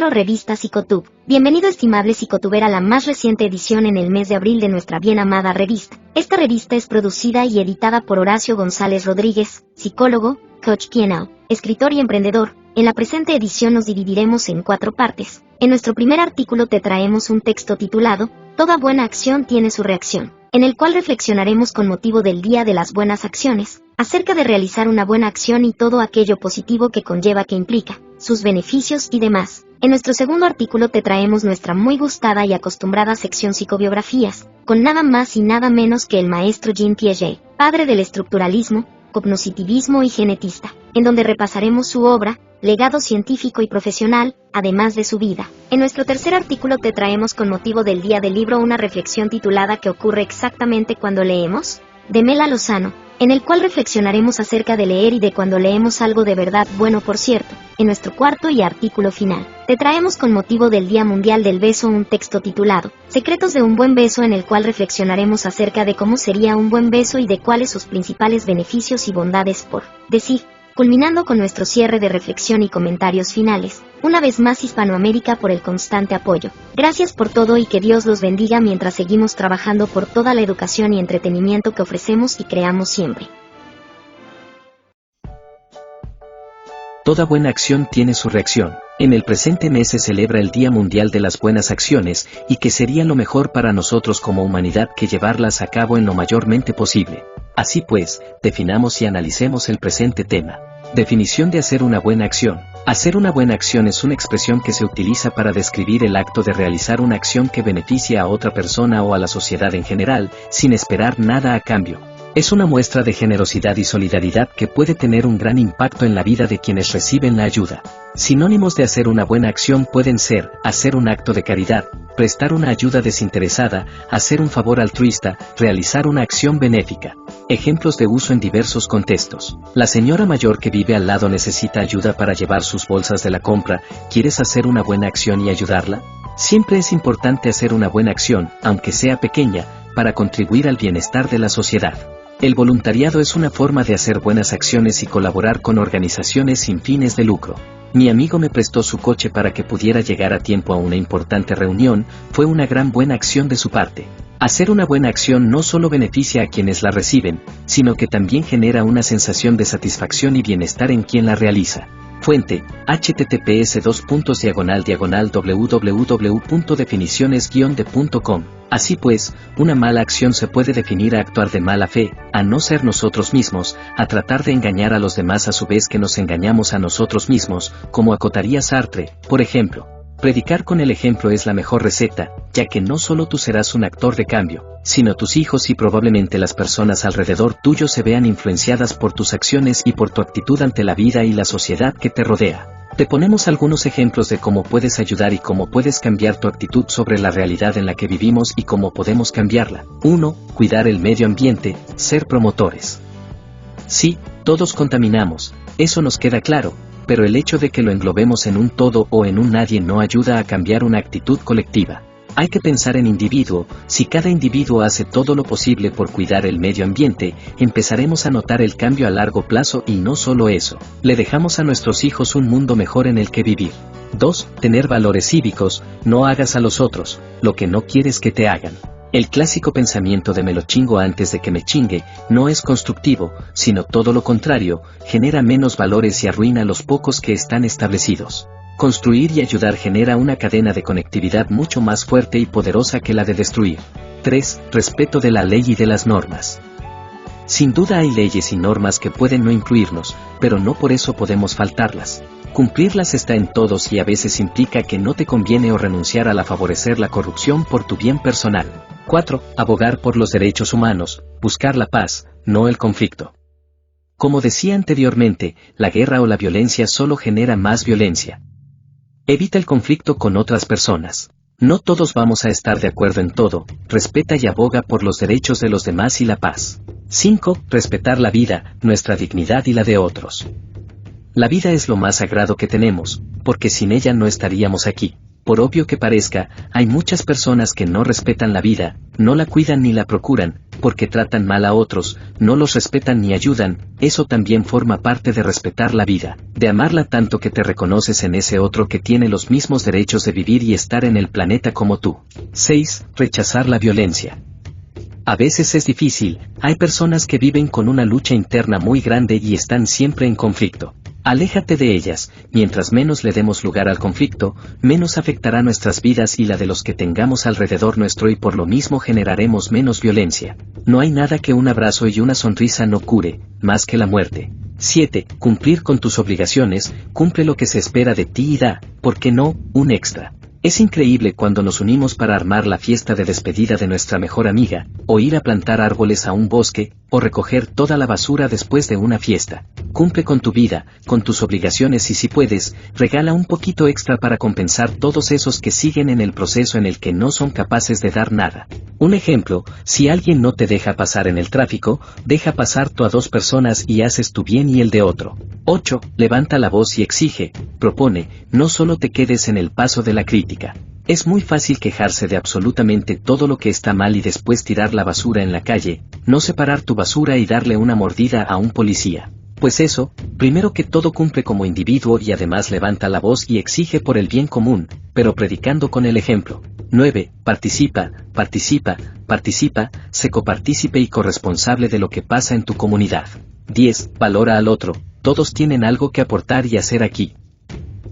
o revista Psicotube. Bienvenido estimable psicotuber a la más reciente edición en el mes de abril de nuestra bien amada revista. Esta revista es producida y editada por Horacio González Rodríguez, psicólogo, coach PNL, escritor y emprendedor. En la presente edición nos dividiremos en 4 partes. En nuestro primer artículo te traemos un texto titulado Toda buena acción tiene su reacción, en el cual reflexionaremos con motivo del Día de las Buenas Acciones, acerca de realizar una buena acción y todo aquello positivo que conlleva que implica, sus beneficios y demás. En nuestro segundo artículo te traemos nuestra muy gustada y acostumbrada sección psicobiografías, con nada más y nada menos que el maestro Jean Piaget, padre del estructuralismo, cognoscitivismo y genetista, en donde repasaremos su obra, legado científico y profesional, además de su vida. En nuestro tercer artículo te traemos con motivo del Día del Libro una reflexión titulada ¿Qué ocurre exactamente cuando leemos?, de Mela Lozano, en el cual reflexionaremos acerca de leer y de cuando leemos algo de verdad bueno, por cierto. En nuestro cuarto y artículo final, te traemos con motivo del Día Mundial del Beso un texto titulado Secretos de un buen beso, en el cual reflexionaremos acerca de cómo sería un buen beso y de cuáles sus principales beneficios y bondades por decir, culminando con nuestro cierre de reflexión y comentarios finales. Una vez más Hispanoamérica por el constante apoyo. Gracias por todo y que Dios los bendiga mientras seguimos trabajando por toda la educación y entretenimiento que ofrecemos y creamos siempre. Toda buena acción tiene su reacción. En el presente mes se celebra el Día Mundial de las Buenas Acciones, y que sería lo mejor para nosotros como humanidad que llevarlas a cabo en lo mayormente posible. Así pues, definamos y analicemos el presente tema. Definición de hacer una buena acción. Hacer una buena acción es una expresión que se utiliza para describir el acto de realizar una acción que beneficie a otra persona o a la sociedad en general, sin esperar nada a cambio. Es una muestra de generosidad y solidaridad que puede tener un gran impacto en la vida de quienes reciben la ayuda. Sinónimos de hacer una buena acción pueden ser, hacer un acto de caridad, prestar una ayuda desinteresada, hacer un favor altruista, realizar una acción benéfica. Ejemplos de uso en diversos contextos. La señora mayor que vive al lado necesita ayuda para llevar sus bolsas de la compra. ¿Quieres hacer una buena acción y ayudarla? Siempre es importante hacer una buena acción, aunque sea pequeña, para contribuir al bienestar de la sociedad. El voluntariado es una forma de hacer buenas acciones y colaborar con organizaciones sin fines de lucro. Mi amigo me prestó su coche para que pudiera llegar a tiempo a una importante reunión. Fue una gran buena acción de su parte. Hacer una buena acción no solo beneficia a quienes la reciben, sino que también genera una sensación de satisfacción y bienestar en quien la realiza. Fuente: https://www.definiciones-de.com. Así pues, una mala acción se puede definir a actuar de mala fe, a no ser nosotros mismos, a tratar de engañar a los demás a su vez que nos engañamos a nosotros mismos, como acotaría Sartre, por ejemplo. Predicar con el ejemplo es la mejor receta, ya que no solo tú serás un actor de cambio, sino tus hijos y probablemente las personas alrededor tuyo se vean influenciadas por tus acciones y por tu actitud ante la vida y la sociedad que te rodea. Te ponemos algunos ejemplos de cómo puedes ayudar y cómo puedes cambiar tu actitud sobre la realidad en la que vivimos y cómo podemos cambiarla. 1. Cuidar el medio ambiente, ser promotores. Sí, todos contaminamos, eso nos queda claro, pero el hecho de que lo englobemos en un todo o en un nadie no ayuda a cambiar una actitud colectiva. Hay que pensar en individuo. Si cada individuo hace todo lo posible por cuidar el medio ambiente, empezaremos a notar el cambio a largo plazo y no solo eso, le dejamos a nuestros hijos un mundo mejor en el que vivir. 2. Tener valores cívicos, no hagas a los otros lo que no quieres que te hagan. El clásico pensamiento de me lo chingo antes de que me chingue no es constructivo, sino todo lo contrario, genera menos valores y arruina los pocos que están establecidos. Construir y ayudar genera una cadena de conectividad mucho más fuerte y poderosa que la de destruir. 3. Respeto de la ley y de las normas. Sin duda hay leyes y normas que pueden no incluirnos, pero no por eso podemos faltarlas. Cumplirlas está en todos y a veces implica que no te conviene o renunciar a favorecer la corrupción por tu bien personal. 4. Abogar por los derechos humanos, buscar la paz, no el conflicto. Como decía anteriormente, la guerra o la violencia solo genera más violencia. Evita el conflicto con otras personas. No todos vamos a estar de acuerdo en todo, respeta y aboga por los derechos de los demás y la paz. 5. Respetar la vida, nuestra dignidad y la de otros. La vida es lo más sagrado que tenemos, porque sin ella no estaríamos aquí. Por obvio que parezca, hay muchas personas que no respetan la vida, no la cuidan ni la procuran, porque tratan mal a otros, no los respetan ni ayudan, eso también forma parte de respetar la vida, de amarla tanto que te reconoces en ese otro que tiene los mismos derechos de vivir y estar en el planeta como tú. 6. Rechazar la violencia. A veces es difícil, hay personas que viven con una lucha interna muy grande y están siempre en conflicto. Aléjate de ellas, mientras menos le demos lugar al conflicto, menos afectará nuestras vidas y la de los que tengamos alrededor nuestro y por lo mismo generaremos menos violencia. No hay nada que un abrazo y una sonrisa no cure, más que la muerte. 7. Cumplir con tus obligaciones, cumple lo que se espera de ti y da, ¿por qué no?, un extra. Es increíble cuando nos unimos para armar la fiesta de despedida de nuestra mejor amiga, o ir a plantar árboles a un bosque, o recoger toda la basura después de una fiesta. Cumple con tu vida, con tus obligaciones y si puedes, regala un poquito extra para compensar todos esos que siguen en el proceso en el que no son capaces de dar nada. Un ejemplo, si alguien no te deja pasar en el tráfico, deja pasar tú a 2 personas y haces tu bien y el de otro. 8. Levanta la voz y exige, propone, no solo te quedes en el paso de la crítica. Es muy fácil quejarse de absolutamente todo lo que está mal y después tirar la basura en la calle, no separar tu basura y darle una mordida a un policía. Pues eso, primero que todo cumple como individuo y además levanta la voz y exige por el bien común, pero predicando con el ejemplo. 9. Participa, sé copartícipe y corresponsable de lo que pasa en tu comunidad. 10. Valora al otro, todos tienen algo que aportar y hacer aquí.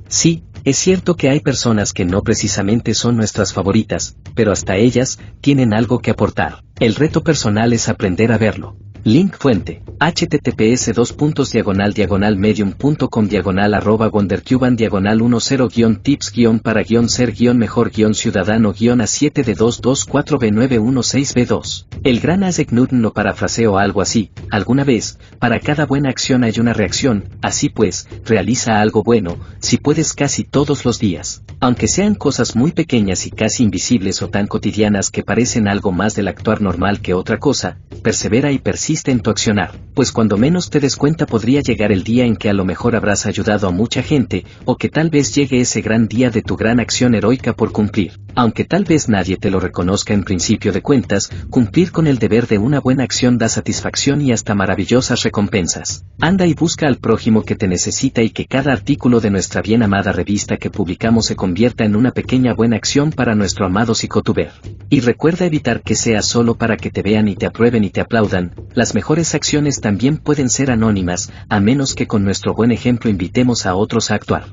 Sí, es cierto que hay personas que no precisamente son nuestras favoritas, pero hasta ellas tienen algo que aportar. El reto personal es aprender a verlo. Link fuente, https://medium.com/10-tips-para-ser-mejor-ser-a7de224b916b2. El gran Isaac Newton lo parafraseó algo así, alguna vez, para cada buena acción hay una reacción, así pues, realiza algo bueno, si puedes casi todos los días. Aunque sean cosas muy pequeñas y casi invisibles o tan cotidianas que parecen algo más del actuar normal que otra cosa, persevera y persiste en tu accionar, pues cuando menos te des cuenta podría llegar el día en que a lo mejor habrás ayudado a mucha gente, o que tal vez llegue ese gran día de tu gran acción heroica por cumplir. Aunque tal vez nadie te lo reconozca en principio de cuentas, cumplir con el deber de una buena acción da satisfacción y hasta maravillosas recompensas. Anda y busca al prójimo que te necesita y que cada artículo de nuestra bien amada revista que publicamos se convierta en una pequeña buena acción para nuestro amado psicotuber. Y recuerda evitar que sea solo para que te vean y te aprueben y te aplaudan, las mejores acciones también pueden ser anónimas, a menos que con nuestro buen ejemplo invitemos a otros a actuar.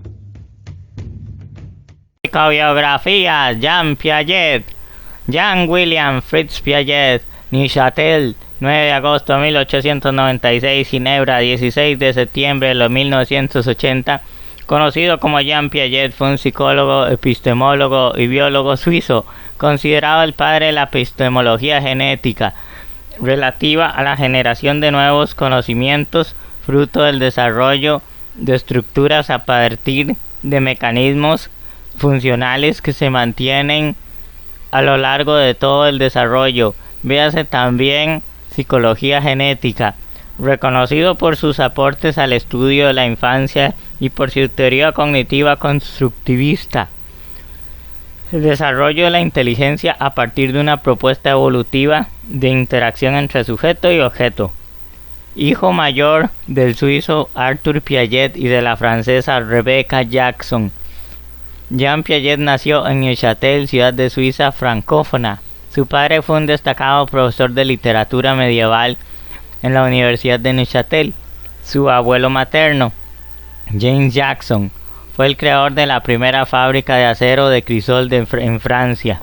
Biografía: Jean Piaget. Jean William Fritz Piaget, Neuchâtel, 9 de agosto de 1896, Ginebra, 16 de septiembre de 1980, conocido como Jean Piaget, fue un psicólogo, epistemólogo y biólogo suizo, considerado el padre de la epistemología genética, relativa a la generación de nuevos conocimientos, fruto del desarrollo de estructuras a partir de mecanismos funcionales que se mantienen a lo largo de todo el desarrollo. Véase también psicología genética, reconocido por sus aportes al estudio de la infancia y por su teoría cognitiva constructivista. El desarrollo de la inteligencia a partir de una propuesta evolutiva de interacción entre sujeto y objeto. Hijo mayor del suizo Arthur Piaget y de la francesa Rebecca Jackson, Jean Piaget nació en Neuchâtel, ciudad de Suiza francófona. Su padre fue un destacado profesor de literatura medieval en la Universidad de Neuchâtel. Su abuelo materno, James Jackson, fue el creador de la primera fábrica de acero de crisol en Francia.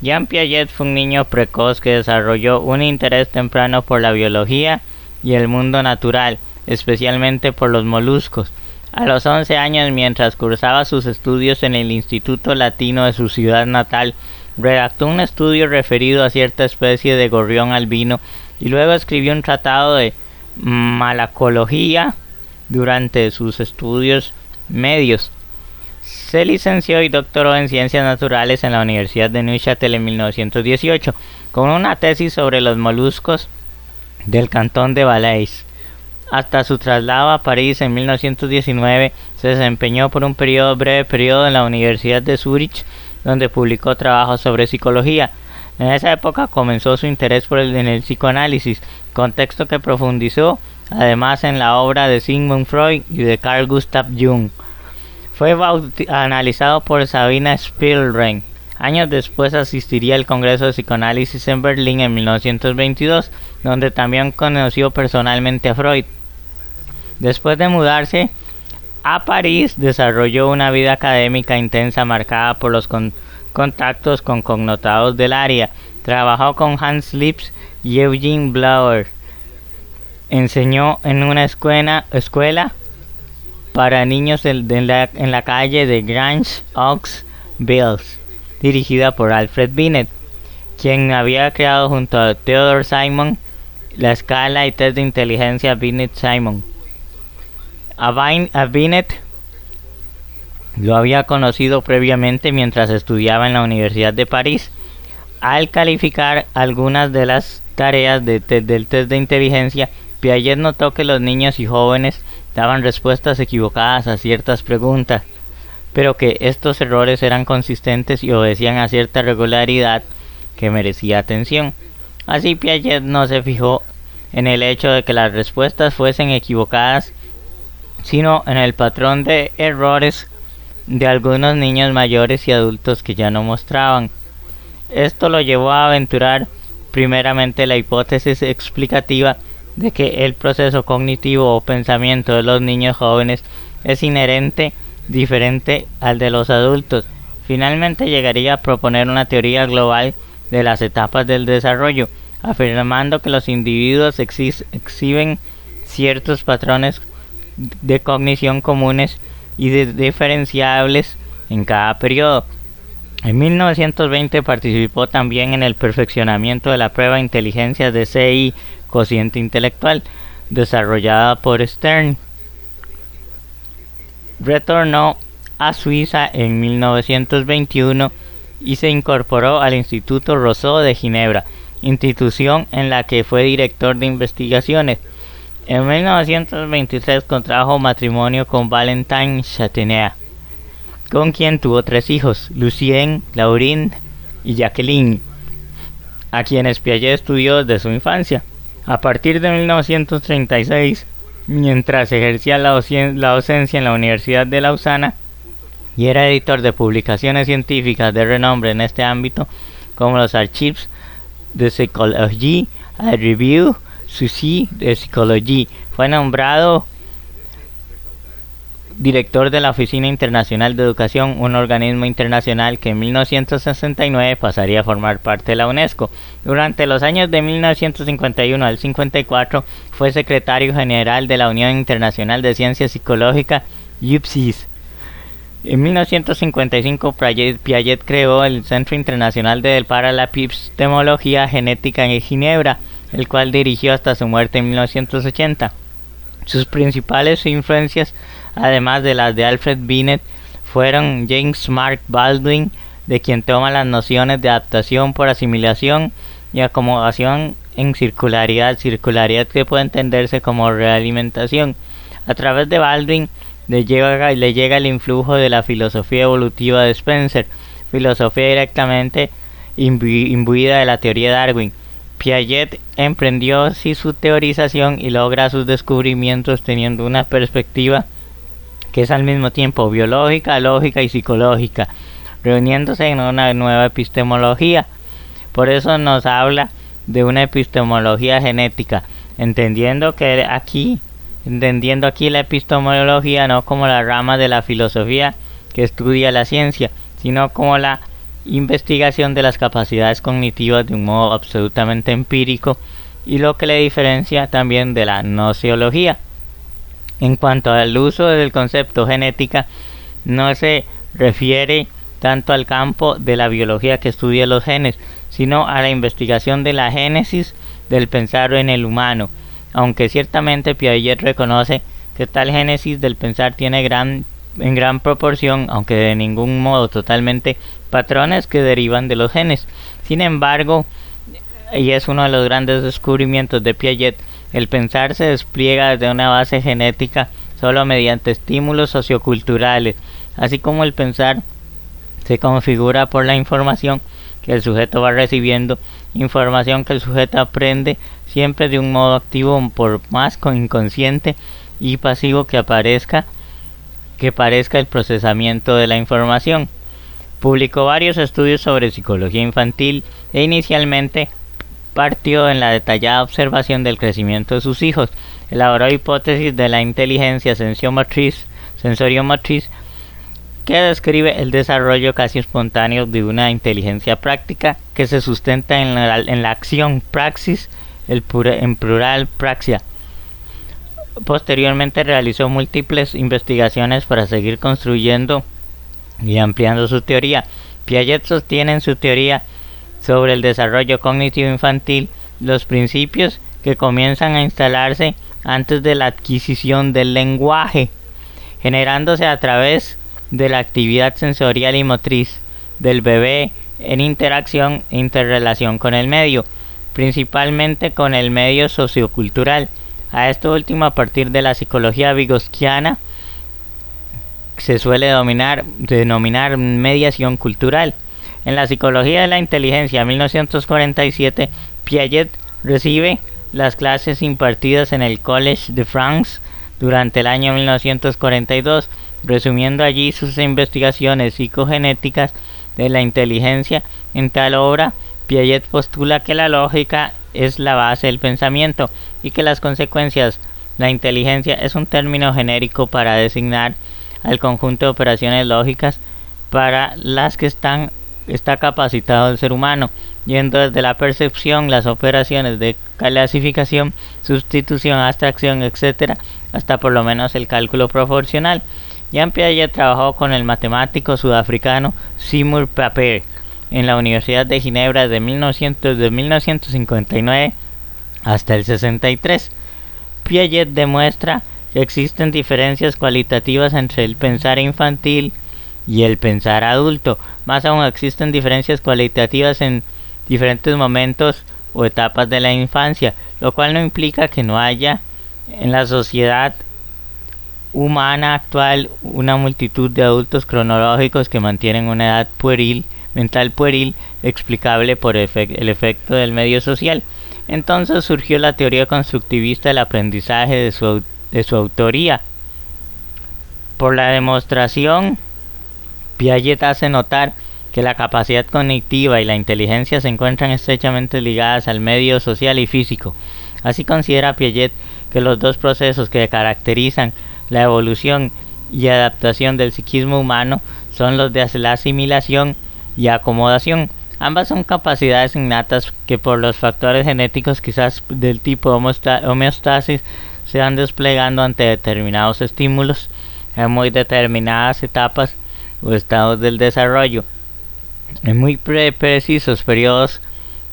Jean Piaget fue un niño precoz que desarrolló un interés temprano por la biología y el mundo natural, especialmente por los moluscos. A los 11 años, mientras cursaba sus estudios en el Instituto Latino de su ciudad natal, redactó un estudio referido a cierta especie de gorrión albino y luego escribió un tratado de malacología durante sus estudios medios. Se licenció y doctoró en Ciencias Naturales en la Universidad de Neuchâtel en 1918, con una tesis sobre los moluscos del cantón de Valais. Hasta su traslado a París en 1919, se desempeñó por un breve periodo en la Universidad de Zúrich, donde publicó trabajos sobre psicología. En esa época comenzó su interés en el psicoanálisis, contexto que profundizó además en la obra de Sigmund Freud y de Carl Gustav Jung. Fue analizado por Sabina Spielrein. Años después asistiría al Congreso de Psicoanálisis en Berlín en 1922, donde también conoció personalmente a Freud. Después de mudarse a París, desarrolló una vida académica intensa marcada por los contactos con connotados del área. Trabajó con Hans Liszt y Eugene Blauer. Enseñó en una escuela para niños en la calle de Grange aux Billes, dirigida por Alfred Binet, quien había creado junto a Theodore Simon la escala y test de inteligencia Binet-Simon. A Binet lo había conocido previamente mientras estudiaba en la Universidad de París. Al calificar algunas de las tareas del test de inteligencia, Piaget notó que los niños y jóvenes daban respuestas equivocadas a ciertas preguntas, pero que estos errores eran consistentes y obedecían a cierta regularidad que merecía atención. Así Piaget no se fijó en el hecho de que las respuestas fuesen equivocadas, sino en el patrón de errores de algunos niños mayores y adultos que ya no mostraban. Esto lo llevó a aventurar primeramente la hipótesis explicativa de que el proceso cognitivo o pensamiento de los niños jóvenes es inherente diferente al de los adultos. Finalmente llegaría a proponer una teoría global de las etapas del desarrollo, afirmando que los individuos exhiben ciertos patrones de cognición comunes y diferenciables en cada periodo. En 1920 participó también en el perfeccionamiento de la prueba de inteligencia de CI, cociente intelectual, desarrollada por Stern. Retornó a Suiza en 1921 y se incorporó al Instituto Rousseau de Ginebra, institución en la que fue director de investigaciones. En 1923 contrajo matrimonio con Valentine Chateauneuf, con quien tuvo 3 hijos, Lucien, Laurine y Jacqueline, a quienes Piaget estudió desde su infancia. A partir de 1936, mientras ejercía la docencia en la Universidad de Lausana y era editor de publicaciones científicas de renombre en este ámbito, como los Archives de Psychologie, a Revue Suisse de Psychologie, fue nombrado director de la Oficina Internacional de Educación, un organismo internacional que en 1969 pasaría a formar parte de la UNESCO. Durante los años de 1951 al 54 fue secretario general de la Unión Internacional de Ciencias Psicológicas, UPCIS. En 1955 Piaget creó el Centro Internacional para la Epistemología Genética en Ginebra, el cual dirigió hasta su muerte en 1980. Sus principales influencias, además de las de Alfred Binet, fueron James Mark Baldwin, de quien toma las nociones de adaptación por asimilación y acomodación en circularidad que puede entenderse como realimentación. A través de Baldwin le llega el influjo de la filosofía evolutiva de Spencer, filosofía directamente imbuida de la teoría de Darwin. Piaget emprendió así su teorización y logra sus descubrimientos teniendo una perspectiva que es al mismo tiempo biológica, lógica y psicológica, reuniéndose en una nueva epistemología. Por eso nos habla de una epistemología genética, entendiendo aquí la epistemología no como la rama de la filosofía que estudia la ciencia, sino como la investigación de las capacidades cognitivas de un modo absolutamente empírico, y lo que le diferencia también de la nociología. En cuanto al uso del concepto genética, no se refiere tanto al campo de la biología que estudia los genes, sino a la investigación de la génesis del pensar en el humano, aunque ciertamente Piaget reconoce que tal génesis del pensar tiene en gran proporción, aunque de ningún modo totalmente, patrones que derivan de los genes. Sin embargo, y es uno de los grandes descubrimientos de Piaget, el pensar se despliega desde una base genética solo mediante estímulos socioculturales, así como el pensar se configura por la información que el sujeto va recibiendo, información que el sujeto aprende siempre de un modo activo, por más inconsciente y pasivo que parezca el procesamiento de la información. Publicó varios estudios sobre psicología infantil e inicialmente partió en la detallada observación del crecimiento de sus hijos. Elaboró hipótesis de la inteligencia sensoriomotriz que describe el desarrollo casi espontáneo de una inteligencia práctica que se sustenta en la acción praxis, en plural praxia. Posteriormente realizó múltiples investigaciones para seguir construyendo y ampliando su teoría. Piaget sostiene en su teoría sobre el desarrollo cognitivo infantil los principios que comienzan a instalarse antes de la adquisición del lenguaje, generándose a través de la actividad sensorial y motriz del bebé en interacción e interrelación con el medio, principalmente con el medio sociocultural. A esto último, a partir de la psicología vygotskiana, se suele denominar mediación cultural. En la psicología de la inteligencia, 1947, Piaget recibe las clases impartidas en el Collège de France durante el año 1942, resumiendo allí sus investigaciones psicogenéticas de la inteligencia. En tal obra, Piaget postula que la lógica es la base del pensamiento y que las consecuencias, la inteligencia, es un término genérico para designar al conjunto de operaciones lógicas para las que está capacitado el ser humano, yendo desde la percepción, las operaciones de clasificación, sustitución, abstracción, etc., hasta por lo menos el cálculo proporcional. Jean Piaget trabajó con el matemático sudafricano Seymour Papert en la Universidad de Ginebra de 1959 hasta el 63. Piaget demuestra que existen diferencias cualitativas entre el pensar infantil y el pensar adulto. Más aún, existen diferencias cualitativas en diferentes momentos o etapas de la infancia, lo cual no implica que no haya en la sociedad humana actual una multitud de adultos cronológicos que mantienen una edad mental pueril, explicable por el efecto del medio social. Entonces surgió la teoría constructivista del aprendizaje de su autoría. Por la demostración, Piaget hace notar que la capacidad cognitiva y la inteligencia se encuentran estrechamente ligadas al medio social y físico. Así considera Piaget que los dos procesos que caracterizan la evolución y adaptación del psiquismo humano son los de la asimilación y acomodación. Ambas son capacidades innatas que por los factores genéticos, quizás del tipo homeostasis, se van desplegando ante determinados estímulos en muy determinadas etapas o estados del desarrollo, en muy precisos periodos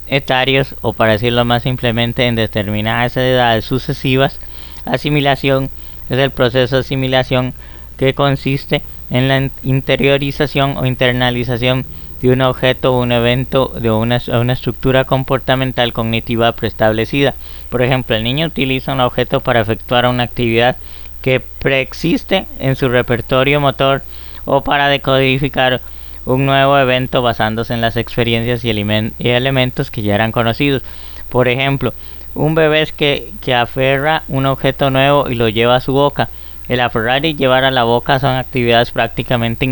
etarios, o para decirlo más simplemente, en determinadas edades sucesivas. Asimilación es el proceso de asimilación que consiste en la interiorización o internalización de un objeto o un evento de una estructura comportamental cognitiva preestablecida. Por ejemplo, el niño utiliza un objeto para efectuar una actividad que preexiste en su repertorio motor o para decodificar un nuevo evento basándose en las experiencias y elementos que ya eran conocidos. Por ejemplo, un bebé que aferra un objeto nuevo y lo lleva a su boca. El aferrar y llevar a la boca son actividades prácticamente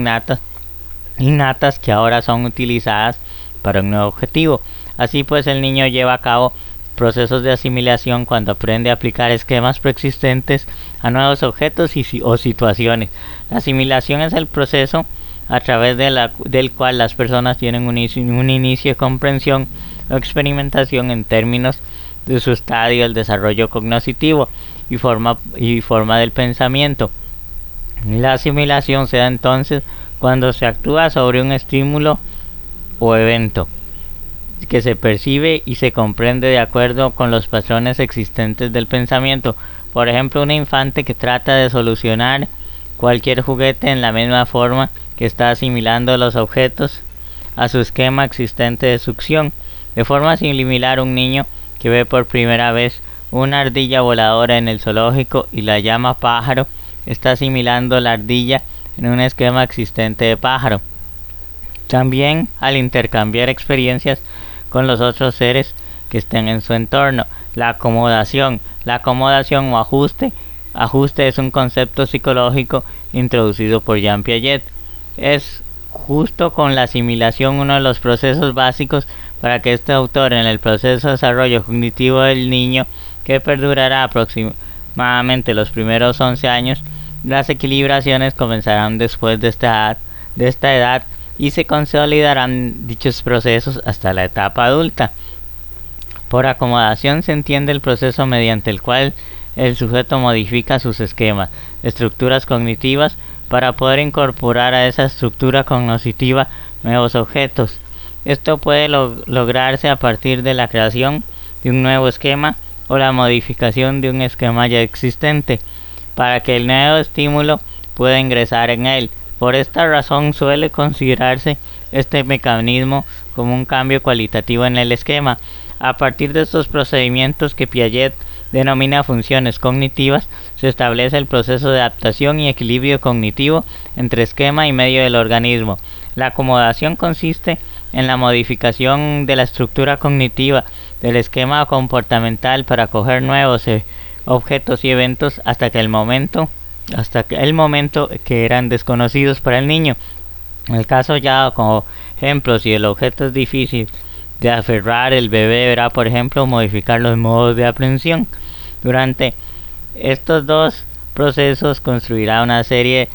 innatas que ahora son utilizadas para un nuevo objetivo. Así pues, el niño lleva a cabo procesos de asimilación cuando aprende a aplicar esquemas preexistentes a nuevos objetos o situaciones. La asimilación es el proceso a través del cual las personas tienen un inicio de comprensión o experimentación en términos de su estadio del desarrollo cognitivo y forma del pensamiento. La asimilación se da entonces cuando se actúa sobre un estímulo o evento que se percibe y se comprende de acuerdo con los patrones existentes del pensamiento. Por ejemplo, un infante que trata de solucionar cualquier juguete en la misma forma que está asimilando los objetos a su esquema existente de succión. De forma similar, un niño que ve por primera vez una ardilla voladora en el zoológico y la llama pájaro, está asimilando la ardilla en un esquema existente de pájaro. También al intercambiar experiencias con los otros seres que estén en su entorno. La acomodación o ajuste es un concepto psicológico introducido por Jean Piaget. Es justo con la asimilación uno de los procesos básicos para que este autor, en el proceso de desarrollo cognitivo del niño, que perdurará aproximadamente los primeros 11 años, las equilibraciones comenzarán después de esta edad y se consolidarán dichos procesos hasta la etapa adulta. Por acomodación se entiende el proceso mediante el cual el sujeto modifica sus esquemas, estructuras cognitivas, para poder incorporar a esa estructura cognitiva nuevos objetos. Esto puede lograrse a partir de la creación de un nuevo esquema o la modificación de un esquema ya existente, para que el nuevo estímulo pueda ingresar en él. Por esta razón suele considerarse este mecanismo como un cambio cualitativo en el esquema. A partir de estos procedimientos que Piaget denomina funciones cognitivas, se establece el proceso de adaptación y equilibrio cognitivo entre esquema y medio del organismo. La acomodación consiste en la modificación de la estructura cognitiva del esquema comportamental para acoger nuevos objetos y eventos hasta el momento que eran desconocidos para el niño. En el caso ya como ejemplo, si el objeto es difícil de aferrar, el bebé deberá, por ejemplo, modificar los modos de aprehensión. Durante estos dos procesos construirá la seriación,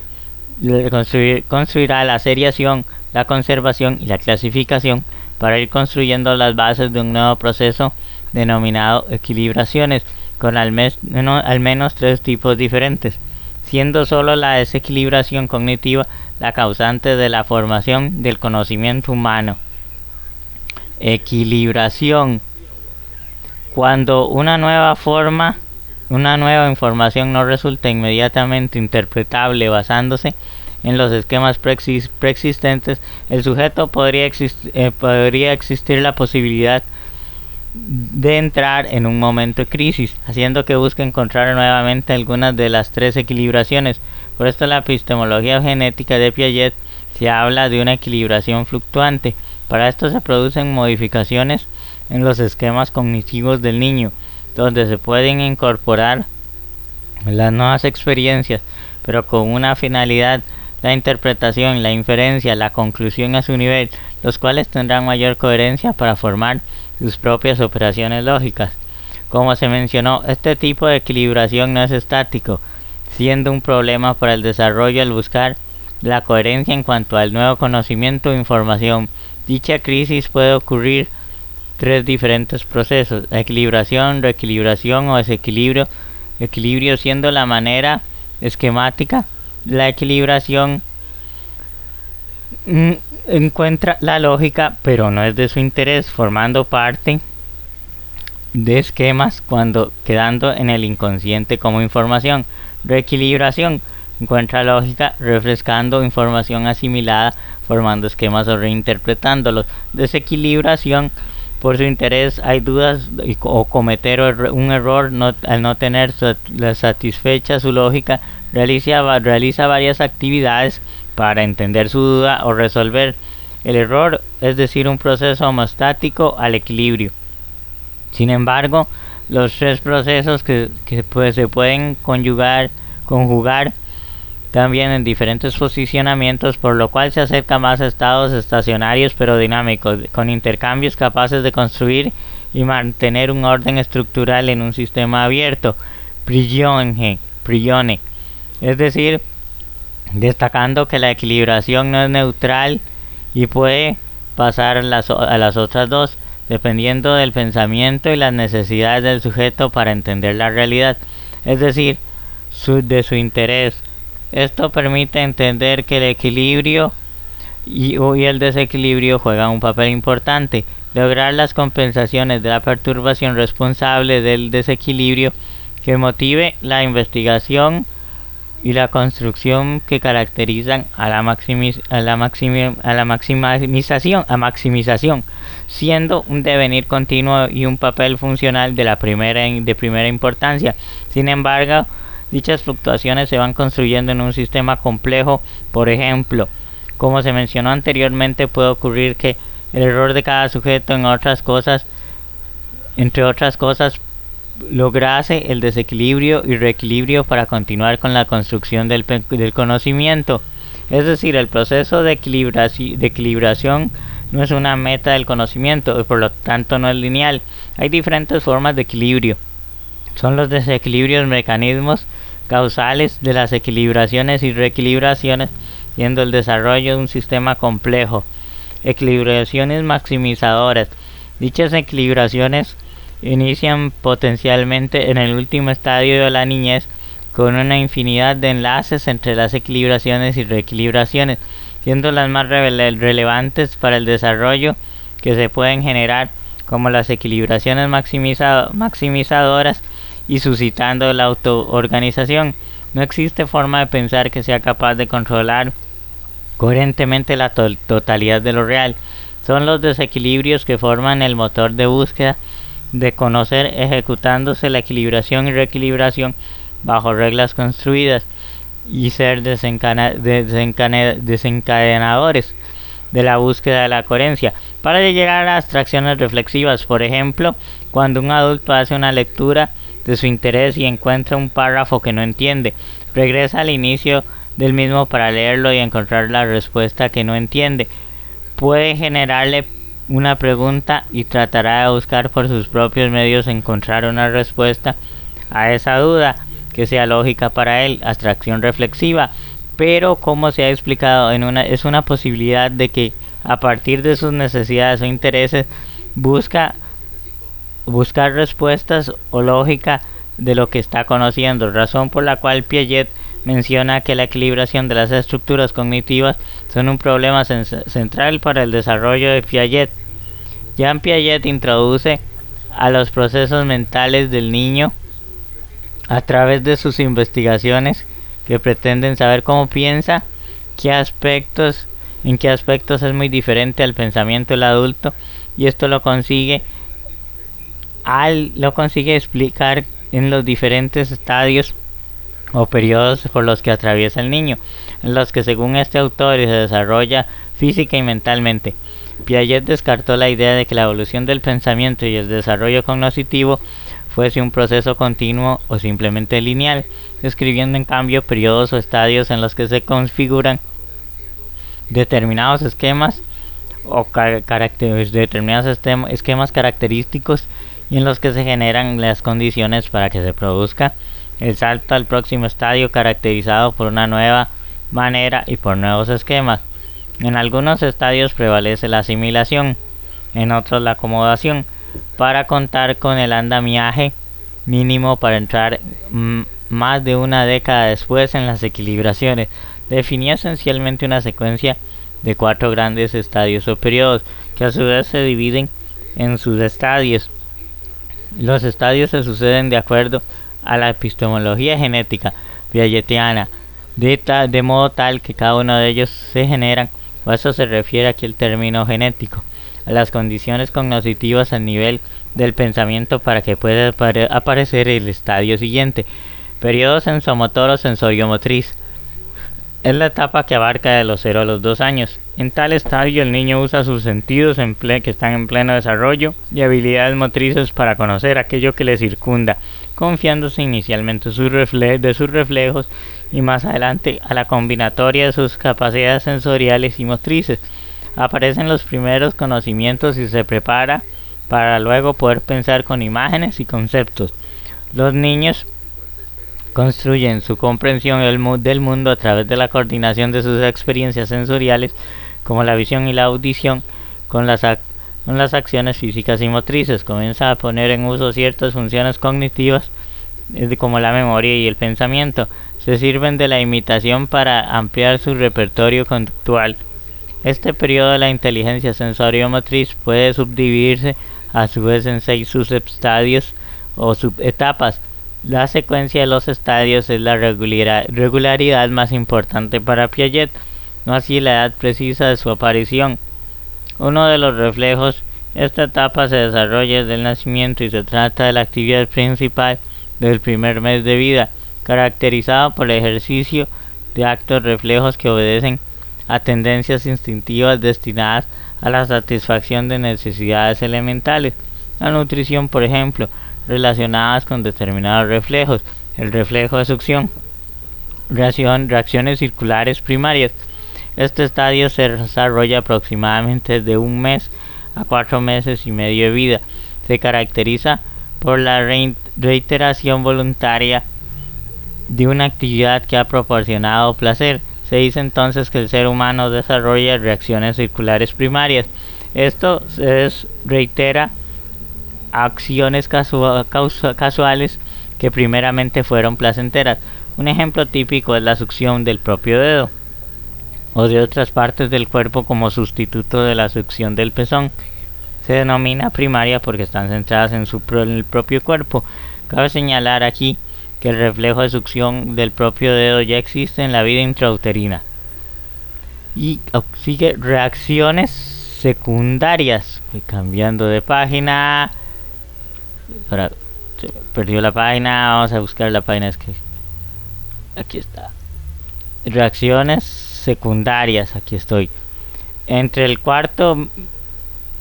la conservación y la clasificación para ir construyendo las bases de un nuevo proceso denominado equilibraciones, con al menos 3 tipos diferentes, siendo solo la desequilibración cognitiva la causante de la formación del conocimiento humano. Equilibración: cuando una nueva información no resulta inmediatamente interpretable basándose en los esquemas preexistentes, el sujeto podría existir la posibilidad de entrar en un momento de crisis, haciendo que busque encontrar nuevamente algunas de las 3 equilibraciones. Por esto, la epistemología genética de Piaget se habla de una equilibración fluctuante. Para esto se producen modificaciones en los esquemas cognitivos del niño, donde se pueden incorporar las nuevas experiencias, pero con una finalidad: la interpretación, la inferencia, la conclusión a su nivel, los cuales tendrán mayor coherencia para formar sus propias operaciones lógicas. Como se mencionó, este tipo de equilibración no es estático, siendo un problema para el desarrollo al buscar la coherencia en cuanto al nuevo conocimiento e información. Dicha crisis puede ocurrir 3 diferentes procesos: equilibración, reequilibración o desequilibrio. Equilibrio siendo la manera esquemática. La equilibración encuentra la lógica, pero no es de su interés, formando parte de esquemas quedando en el inconsciente como información. Reequilibración encuentra lógica, refrescando información asimilada, formando esquemas o reinterpretándolos. Desequilibración: por su interés hay dudas o cometer un error al no tener satisfecha su lógica, realiza varias actividades para entender su duda o resolver el error, es decir, un proceso homostático al equilibrio. Sin embargo, los 3 procesos que se pueden conjugar también en diferentes posicionamientos, por lo cual se acerca más a estados estacionarios pero dinámicos, con intercambios capaces de construir y mantener un orden estructural en un sistema abierto. Prigione, es decir, destacando que la equilibración no es neutral y puede pasar a las otras 2, dependiendo del pensamiento y las necesidades del sujeto para entender la realidad, es decir, de su interés. Esto permite entender que el equilibrio y el desequilibrio juegan un papel importante. Lograr las compensaciones de la perturbación responsable del desequilibrio que motive la investigación y la construcción que caracterizan a la maximización, siendo un devenir continuo y un papel funcional de primera importancia. Sin embargo, dichas fluctuaciones se van construyendo en un sistema complejo. Por ejemplo, Como se mencionó anteriormente, puede ocurrir que el error de cada sujeto entre otras cosas, lograse el desequilibrio y reequilibrio para continuar con la construcción del conocimiento. Es decir, el proceso de equilibración no es una meta del conocimiento y por lo tanto no es lineal. Hay diferentes formas de equilibrio. Son los desequilibrios mecanismos causales de las equilibraciones y reequilibraciones, siendo el desarrollo de un sistema complejo. Equilibraciones maximizadoras. Dichas equilibraciones inician potencialmente en el último estadio de la niñez con una infinidad de enlaces entre las equilibraciones y reequilibraciones, siendo las más relevantes para el desarrollo que se pueden generar como las equilibraciones maximizadoras y suscitando la autoorganización. No existe forma de pensar que sea capaz de controlar coherentemente la totalidad de lo real. Son los desequilibrios que forman el motor de búsqueda de conocer, ejecutándose la equilibración y reequilibración bajo reglas construidas y ser desencadenadores de la búsqueda de la coherencia para llegar a abstracciones reflexivas. Por ejemplo, cuando un adulto hace una lectura de su interés y encuentra un párrafo que no entiende, regresa al inicio del mismo para leerlo y encontrar la respuesta que no entiende. Puede generarle una pregunta y tratará de buscar por sus propios medios encontrar una respuesta a esa duda que sea lógica para él, abstracción reflexiva. Pero como se ha explicado, es una posibilidad de que a partir de sus necesidades o intereses buscar respuestas o lógica de lo que está conociendo, razón por la cual Piaget menciona que la equilibración de las estructuras cognitivas son un problema central para el desarrollo de Piaget. Jean Piaget introduce a los procesos mentales del niño a través de sus investigaciones que pretenden saber cómo piensa, en qué aspectos es muy diferente al pensamiento del adulto, y esto lo consigue explicar en los diferentes estadios o periodos por los que atraviesa el niño, en los que según este autor se desarrolla física y mentalmente. Piaget descartó la idea de que la evolución del pensamiento y el desarrollo cognitivo fuese un proceso continuo o simplemente lineal, describiendo en cambio periodos o estadios en los que se configuran determinados esquemas o esquemas característicos y en los que se generan las condiciones para que se produzca el salto al próximo estadio caracterizado por una nueva manera y por nuevos esquemas. En algunos estadios prevalece la asimilación, en otros la acomodación, para contar con el andamiaje mínimo para entrar más de una década después en las equilibraciones. Definía esencialmente una secuencia de 4 grandes estadios o periodos, que a su vez se dividen en subestadios. Los estadios se suceden de acuerdo a la epistemología genética piagetiana, de modo tal que cada uno de ellos se generan, o a eso se refiere aquí el término genético, a las condiciones cognitivas al nivel del pensamiento para que pueda aparecer el estadio siguiente. Periodo sensomotor o sensoriomotriz. Es la etapa que abarca de los 0 a los 2 años. En tal estadio el niño usa sus sentidos que están en pleno desarrollo y habilidades motrices para conocer aquello que le circunda, confiándose inicialmente de sus reflejos y más adelante a la combinatoria de sus capacidades sensoriales y motrices. Aparecen los primeros conocimientos y se prepara para luego poder pensar con imágenes y conceptos. Los niños construyen su comprensión del mundo a través de la coordinación de sus experiencias sensoriales, como la visión y la audición, con las acciones físicas y motrices. Comienza a poner en uso ciertas funciones cognitivas, como la memoria y el pensamiento. Se sirven de la imitación para ampliar su repertorio conductual. Este periodo de la inteligencia sensoriomotriz puede subdividirse a su vez en 6 subestadios o subetapas. La secuencia de los estadios es la regularidad más importante para Piaget, no así la edad precisa de su aparición. Uno de los reflejos, esta etapa se desarrolla desde el nacimiento y se trata de la actividad principal del primer mes de vida, caracterizado por el ejercicio de actos reflejos que obedecen a tendencias instintivas destinadas a la satisfacción de necesidades elementales. La nutrición, por ejemplo, relacionadas con determinados reflejos, el reflejo de succión, reacciones circulares primarias. Este estadio se desarrolla aproximadamente de 1 mes a 4 meses y medio de vida. Se caracteriza por la reiteración voluntaria de una actividad que ha proporcionado placer. Se dice entonces que el ser humano desarrolla reacciones circulares primarias. Esto reitera acciones casuales que primeramente fueron placenteras. Un ejemplo típico es la succión del propio dedo o de otras partes del cuerpo como sustituto de la succión del pezón. Se denomina primaria porque están centradas en el propio cuerpo. Cabe señalar aquí que el reflejo de succión del propio dedo ya existe en la vida intrauterina. Y sigue reacciones secundarias. Voy cambiando de página. Se perdió la página. Vamos a buscar la página. Es que aquí está. Reacciones secundarias. Aquí estoy. Entre el cuarto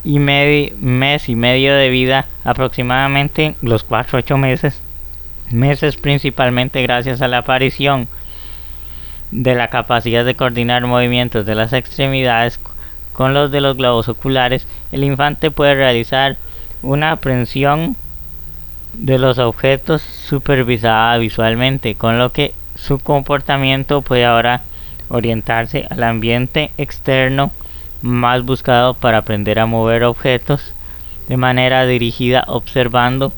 mes y medio de vida, aproximadamente los 4 a 8 meses principalmente gracias a la aparición de la capacidad de coordinar movimientos de las extremidades con los de los globos oculares, el infante puede realizar una aprehensión de los objetos supervisada visualmente, con lo que su comportamiento puede ahora orientarse al ambiente externo más buscado para aprender a mover objetos de manera dirigida, observando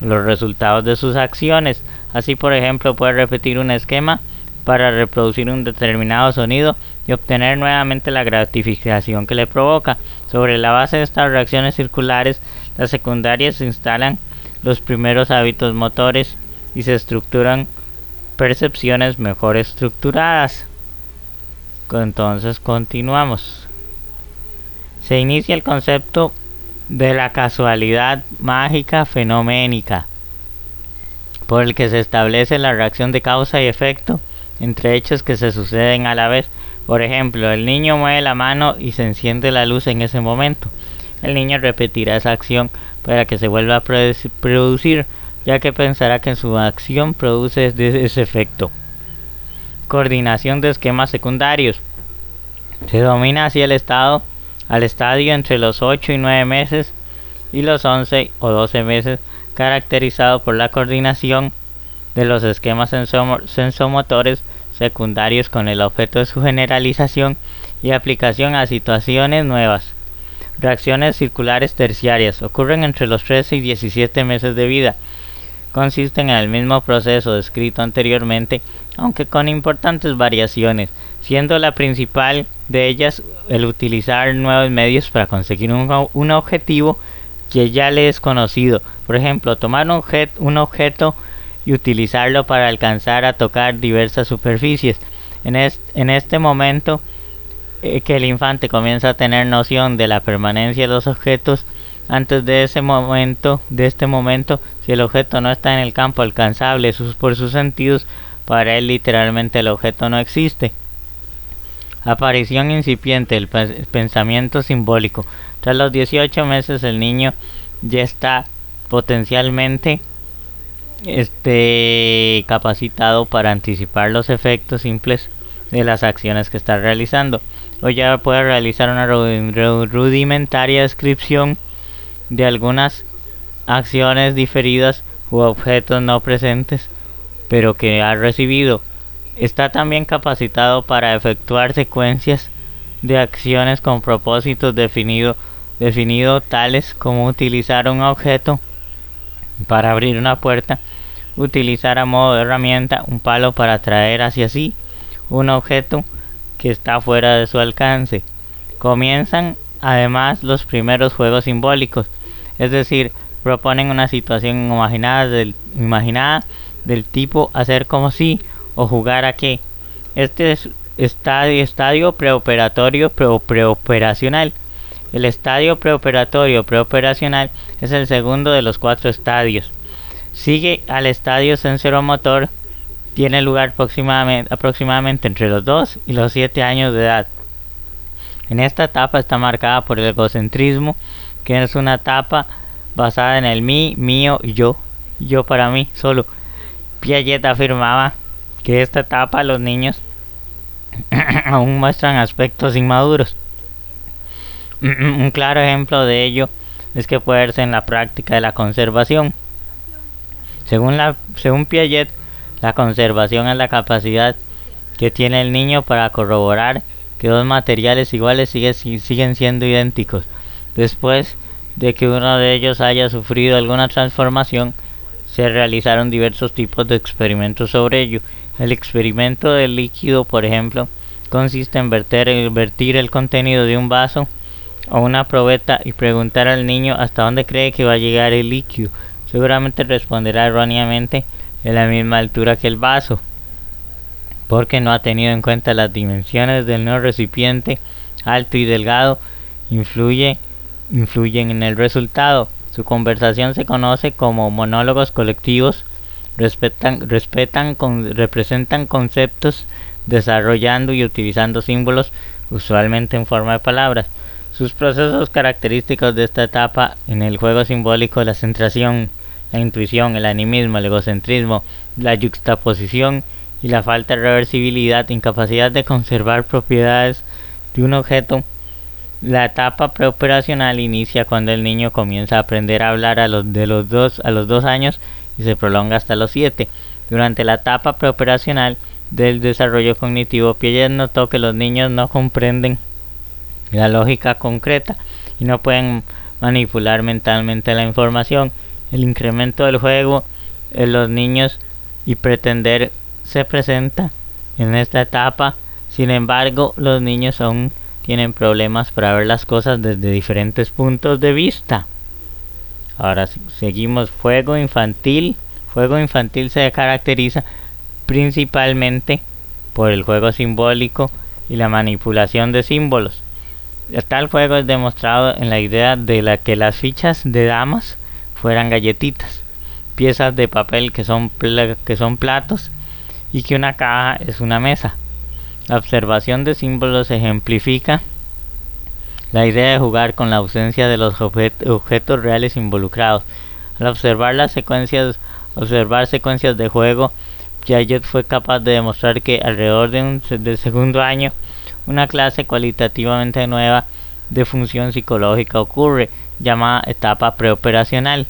los resultados de sus acciones. Así, por ejemplo, puede repetir un esquema para reproducir un determinado sonido y obtener nuevamente la gratificación que le provoca. Sobre la base de estas reacciones circulares, las secundarias se instalan los primeros hábitos motores y se estructuran percepciones mejor estructuradas. Entonces continuamos. Se inicia el concepto de la casualidad mágica fenoménica, por el que se establece la reacción de causa y efecto entre hechos que se suceden a la vez. Por ejemplo, el niño mueve la mano y se enciende la luz en ese momento. El niño repetirá esa acción para que se vuelva a producir, ya que pensará que su acción produce ese efecto. Coordinación de esquemas secundarios. Se domina así al estadio entre los 8 y 9 meses y los 11 o 12 meses, caracterizado por la coordinación de los esquemas sensomotores secundarios con el objeto de su generalización y aplicación a situaciones nuevas. Reacciones circulares terciarias ocurren entre los 13 y 17 meses de vida. Consisten en el mismo proceso descrito anteriormente, aunque con importantes variaciones, siendo la principal de ellas el utilizar nuevos medios para conseguir un objetivo que ya le es conocido. Por ejemplo, tomar un objeto y utilizarlo para alcanzar a tocar diversas superficies. En este momento que el infante comienza a tener noción de la permanencia de los objetos. Antes de este momento, si el objeto no está en el campo alcanzable por sus sentidos, para él literalmente el objeto no existe. Aparición incipiente del pensamiento simbólico. Tras los 18 meses el niño ya está potencialmente capacitado para anticipar los efectos simples de las acciones que está realizando, o ya puede realizar una rudimentaria descripción de algunas acciones diferidas u objetos no presentes pero que ha recibido. Está también capacitado para efectuar secuencias de acciones con propósitos definido tales como utilizar un objeto para abrir una puerta, utilizar a modo de herramienta un palo para atraer hacia sí un objeto que está fuera de su alcance. Comienzan además los primeros juegos simbólicos, es decir, proponen una situación imaginada del tipo hacer como si o jugar a qué. Este es estadio preoperatorio preoperacional. El estadio preoperatorio preoperacional es el segundo de los 4 estadios. Sigue al estadio sensoromotor. Tiene lugar aproximadamente entre los 2 y los 7 años de edad. En esta etapa está marcada por el egocentrismo, que es una etapa basada en el mí, mío y yo para mí solo. Piaget afirmaba que esta etapa los niños aún muestran aspectos inmaduros. Un claro ejemplo de ello es que puede verse en la práctica de la conservación. Según Piaget, la conservación es la capacidad que tiene el niño para corroborar que dos materiales iguales siguen siendo idénticos, después de que uno de ellos haya sufrido alguna transformación. Se realizaron diversos tipos de experimentos sobre ello. El experimento del líquido, por ejemplo, consiste en vertir el contenido de un vaso o una probeta y preguntar al niño hasta dónde cree que va a llegar el líquido. Seguramente responderá erróneamente en la misma altura que el vaso, porque no ha tenido en cuenta las dimensiones del nuevo recipiente. Alto y delgado influyen en el resultado. Su conversación se conoce como monólogos colectivos. Representan conceptos desarrollando y utilizando símbolos, usualmente en forma de palabras. Sus procesos característicos de esta etapa en el juego simbólico: la centración, la intuición, el animismo, el egocentrismo, la yuxtaposición y la falta de reversibilidad, incapacidad de conservar propiedades de un objeto. La etapa preoperacional inicia cuando el niño comienza a aprender a hablar a los 2 años y se prolonga hasta los 7. Durante la etapa preoperacional del desarrollo cognitivo, Piaget notó que los niños no comprenden la lógica concreta y no pueden manipular mentalmente la información. El incremento del juego en los niños y pretender se presenta en esta etapa. Sin embargo, los niños aún tienen problemas para ver las cosas desde diferentes puntos de vista. Ahora seguimos. Juego infantil. Juego infantil se caracteriza principalmente por el juego simbólico y la manipulación de símbolos. Tal juego es demostrado en la idea de que las fichas de damas fueran galletitas, piezas de papel que son platos, y que una caja es una mesa. La observación de símbolos ejemplifica la idea de jugar con la ausencia de los objetos reales involucrados. Al observar secuencias de juego, Piaget fue capaz de demostrar que alrededor del segundo año, una clase cualitativamente nueva de función psicológica ocurre, llamada etapa preoperacional.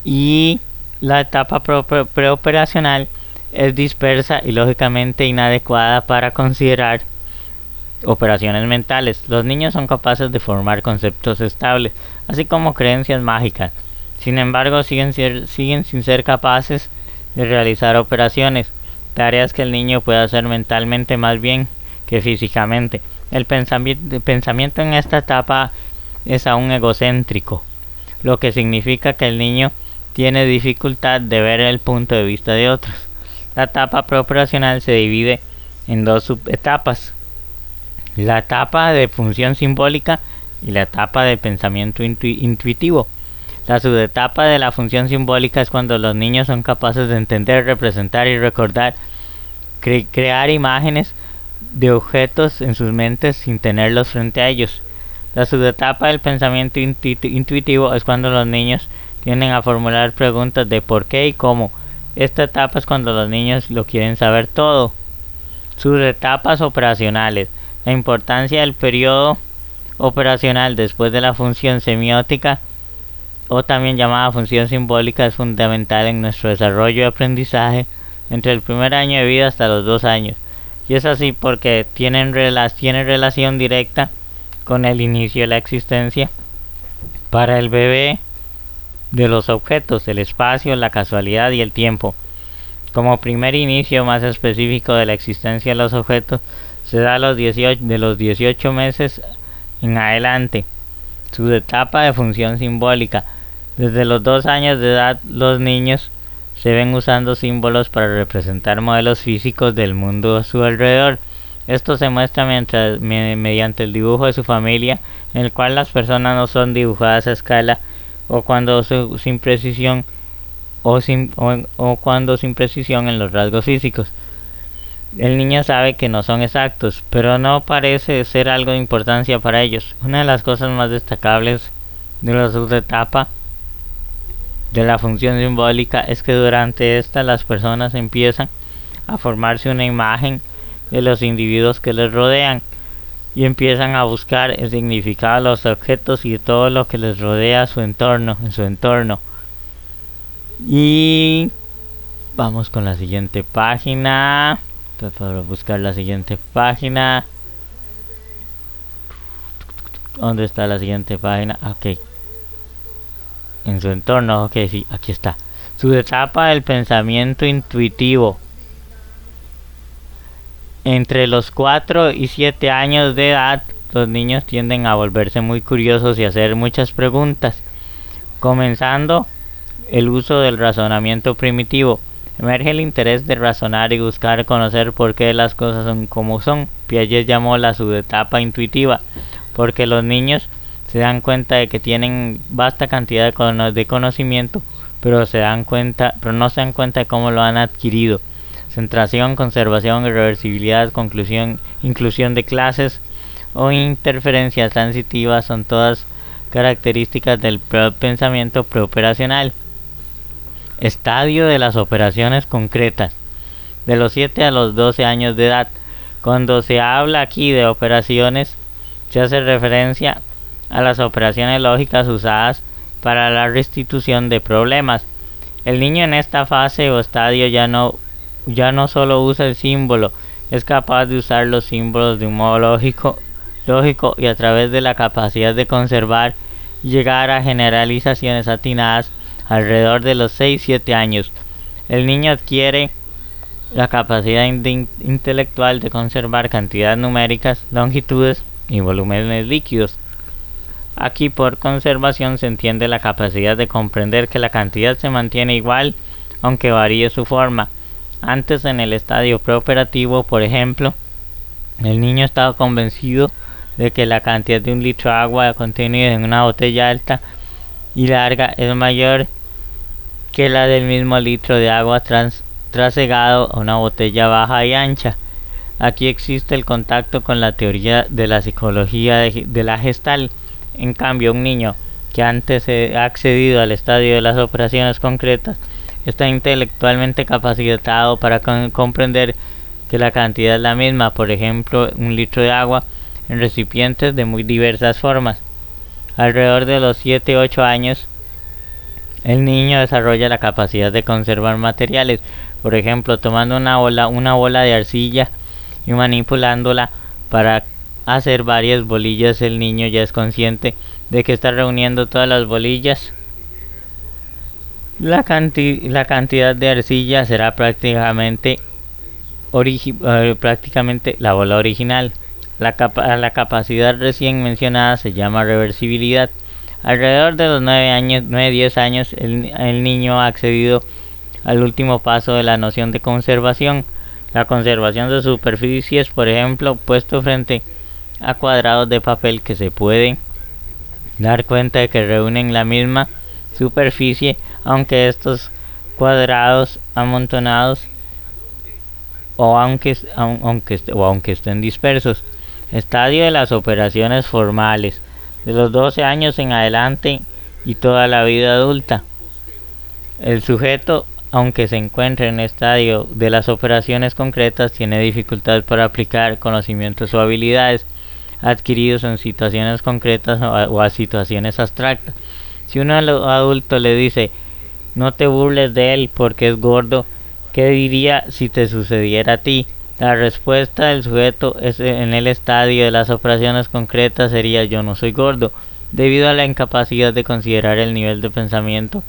Y la etapa preoperacional es dispersa y lógicamente inadecuada para considerar operaciones mentales. Los niños son capaces de formar conceptos estables, así como creencias mágicas. Sin embargo, siguen sin ser capaces de realizar operaciones, tareas que el niño puede hacer mentalmente más bien que físicamente. El pensamiento en esta etapa es aún egocéntrico, lo que significa que el niño tiene dificultad de ver el punto de vista de otros. La etapa preoperacional se divide en dos subetapas: la etapa de función simbólica y la etapa de pensamiento intuitivo. La subetapa de la función simbólica es cuando los niños son capaces de entender, representar y recordar, crear imágenes de objetos en sus mentes sin tenerlos frente a ellos. La subetapa del pensamiento intuitivo es cuando los niños tienden a formular preguntas de por qué y cómo. Esta etapa es cuando los niños lo quieren saber todo. Subetapas operacionales. La importancia del periodo operacional después de la función semiótica, o también llamada función simbólica, es fundamental en nuestro desarrollo y aprendizaje entre el primer año de vida hasta los 2 años. Y es así porque tienen relación directa con el inicio de la existencia para el bebé de los objetos, el espacio, la casualidad y el tiempo. Como primer inicio más específico de la existencia de los objetos, se da de los 18 meses en adelante. Su etapa de función simbólica. Desde los 2 años de edad, los niños se ven usando símbolos para representar modelos físicos del mundo a su alrededor. Esto se muestra mediante el dibujo de su familia, en el cual las personas no son dibujadas a escala o cuando sin precisión en los rasgos físicos. El niño sabe que no son exactos, pero no parece ser algo de importancia para ellos. Una de las cosas más destacables de la subetapa de la función simbólica es que durante esta las personas empiezan a formarse una imagen de los individuos que les rodean y empiezan a buscar el significado de los objetos y de todo lo que les rodea en su entorno. Y vamos con la siguiente página. Para buscar la siguiente página. ¿Dónde está la siguiente página? Ok. En su entorno, ok, sí, aquí está. Su etapa del pensamiento intuitivo. Entre los 4 y 7 años de edad, los niños tienden a volverse muy curiosos y a hacer muchas preguntas, comenzando el uso del razonamiento primitivo. Emerge el interés de razonar y buscar conocer por qué las cosas son como son. Piaget llamó la subetapa intuitiva, porque los niños se dan cuenta de que tienen vasta cantidad de conocimiento, pero no se dan cuenta de cómo lo han adquirido. Centración, conservación, irreversibilidad, conclusión, inclusión de clases o interferencias transitivas son todas características del pensamiento preoperacional. Estadio de las operaciones concretas. De los 7 a los 12 años de edad. Cuando se habla aquí de operaciones, se hace referencia a las operaciones lógicas usadas para la restitución de problemas. El niño en esta fase o estadio ya no solo usa el símbolo, es capaz de usar los símbolos de un modo lógico y a través de la capacidad de conservar y llegar a generalizaciones atinadas alrededor de los 6-7 años. El niño adquiere la capacidad intelectual de conservar cantidades numéricas, longitudes y volúmenes líquidos. Aquí por conservación se entiende la capacidad de comprender que la cantidad se mantiene igual aunque varíe su forma. Antes, en el estadio preoperativo, por ejemplo, el niño estaba convencido de que la cantidad de 1 litro de agua contenida en una botella alta y larga es mayor que la del mismo litro de agua trasegado a una botella baja y ancha. Aquí existe el contacto con la teoría de la psicología de la Gestalt. En cambio, un niño que antes ha accedido al estadio de las operaciones concretas está intelectualmente capacitado para comprender que la cantidad es la misma, por ejemplo, 1 litro de agua en recipientes de muy diversas formas. Alrededor de los 7-8 años, el niño desarrolla la capacidad de conservar materiales, por ejemplo, tomando una bola de arcilla y manipulándola para hacer varias bolillas. El niño ya es consciente de que está reuniendo todas las bolillas. La cantidad de arcilla será prácticamente la bola original. La capacidad recién mencionada se llama reversibilidad. Alrededor de los 9-10 años, el niño ha accedido al último paso de la noción de conservación. La conservación de superficies, por ejemplo, puesto frente a cuadrados de papel que se pueden dar cuenta de que reúnen la misma superficie, aunque estos cuadrados amontonados o aunque estén dispersos. Estadio de las operaciones formales, de los 12 años en adelante y toda la vida adulta. El sujeto, aunque se encuentre en el estadio de las operaciones concretas, tiene dificultad para aplicar conocimientos o habilidades adquiridos en situaciones concretas o a situaciones abstractas. Si un adulto le dice: no te burles de él porque es gordo, ¿qué diría si te sucediera a ti? La respuesta del sujeto en el estadio de las operaciones concretas sería: yo no soy gordo, debido a la incapacidad de considerar el nivel de pensamiento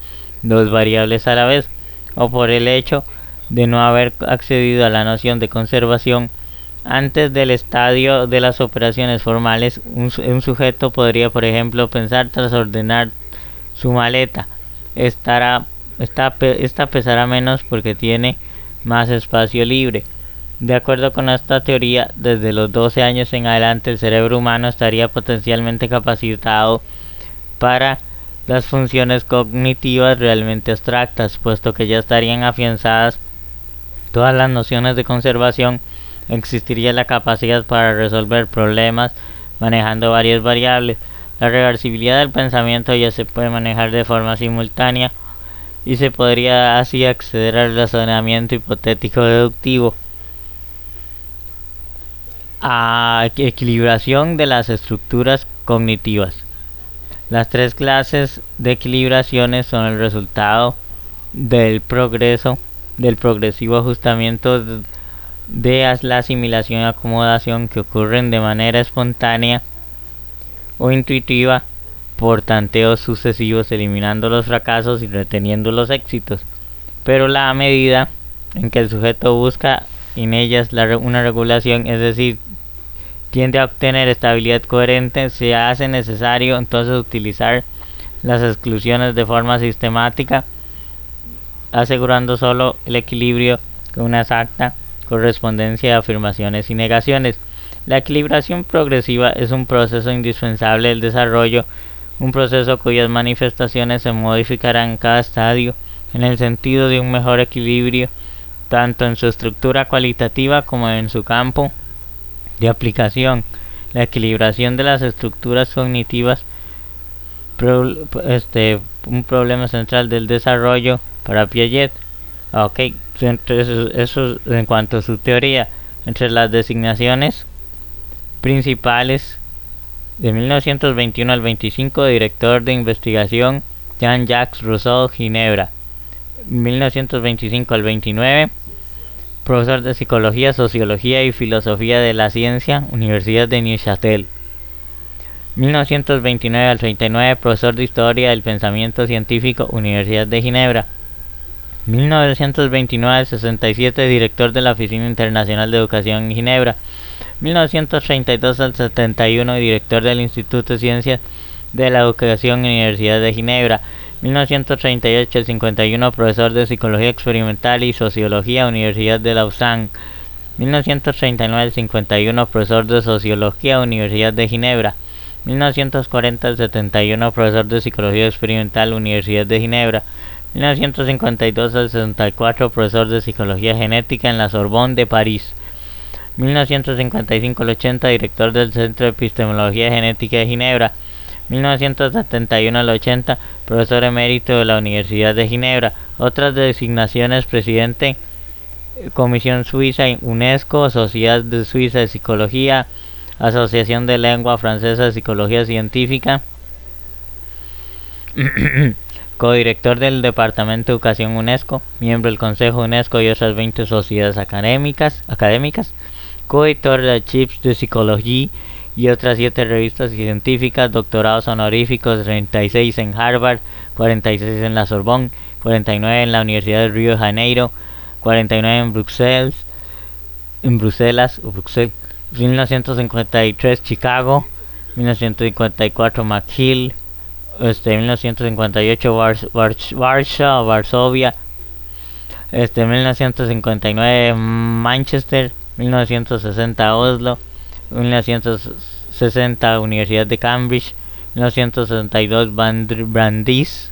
dos variables a la vez, o por el hecho de no haber accedido a la noción de conservación. Antes del estadio de las operaciones formales, un sujeto podría, por ejemplo, pensar tras ordenar su maleta: esta pesará menos porque tiene más espacio libre. De acuerdo con esta teoría, desde los 12 años en adelante el cerebro humano estaría potencialmente capacitado para las funciones cognitivas realmente abstractas, puesto que ya estarían afianzadas todas las nociones de conservación, existiría la capacidad para resolver problemas manejando varias variables. La reversibilidad del pensamiento ya se puede manejar de forma simultánea y se podría así acceder al razonamiento hipotético deductivo. A equilibración de las estructuras cognitivas. Las tres clases de equilibraciones son el resultado del progresivo ajustamiento de la asimilación y acomodación que ocurren de manera espontánea o intuitiva por tanteos sucesivos, eliminando los fracasos y reteniendo los éxitos. Pero la medida en que el sujeto busca en ellas una regulación, es decir, tiende a obtener estabilidad coherente, se hace necesario entonces utilizar las exclusiones de forma sistemática, asegurando solo el equilibrio con una exacta correspondencia de afirmaciones y negaciones. La equilibración progresiva es un proceso indispensable del desarrollo, un proceso cuyas manifestaciones se modificarán en cada estadio en el sentido de un mejor equilibrio, tanto en su estructura cualitativa como en su campo de aplicación. La equilibración de las estructuras cognitivas, un problema central del desarrollo para Piaget. Eso en cuanto a su teoría. Entre las designaciones principales de 1921 al 25, director de investigación Jean-Jacques Rousseau, Ginebra. 1925 al 29, profesor de Psicología, Sociología y Filosofía de la Ciencia, Universidad de Neuchâtel. 1929 al 39, profesor de Historia del Pensamiento Científico, Universidad de Ginebra. 1929 al 67, director de la Oficina Internacional de Educación en Ginebra. 1932 al 71, director del Instituto de Ciencias de la Educación, Universidad de Ginebra. 1938 al 51, profesor de Psicología Experimental y Sociología, Universidad de Lausanne. 1939 al 51, profesor de Sociología, Universidad de Ginebra. 1940 al 71, profesor de Psicología Experimental, Universidad de Ginebra. 1952 al 64, profesor de Psicología Genética en la Sorbonne de París. 1955 al 80, director del Centro de Epistemología Genética de Ginebra. 1971 al 80, profesor emérito de la Universidad de Ginebra. Otras designaciones: presidente, Comisión Suiza, UNESCO, Sociedad de Suiza de Psicología, Asociación de Lengua Francesa de Psicología Científica, codirector del Departamento de Educación UNESCO, miembro del Consejo UNESCO y otras 20 sociedades académicas, coeditor de Chips de Psicología y otras 7 revistas científicas, doctorados honoríficos: 36 en Harvard, 46 en la Sorbonne, 49 en la Universidad de Río de Janeiro, 49 en Bruselas, 1953 Chicago, 1954 McGill, 1958 Varsovia, 1959 Manchester, 1960 Oslo, 1960 Universidad de Cambridge, 1962 Brandeis,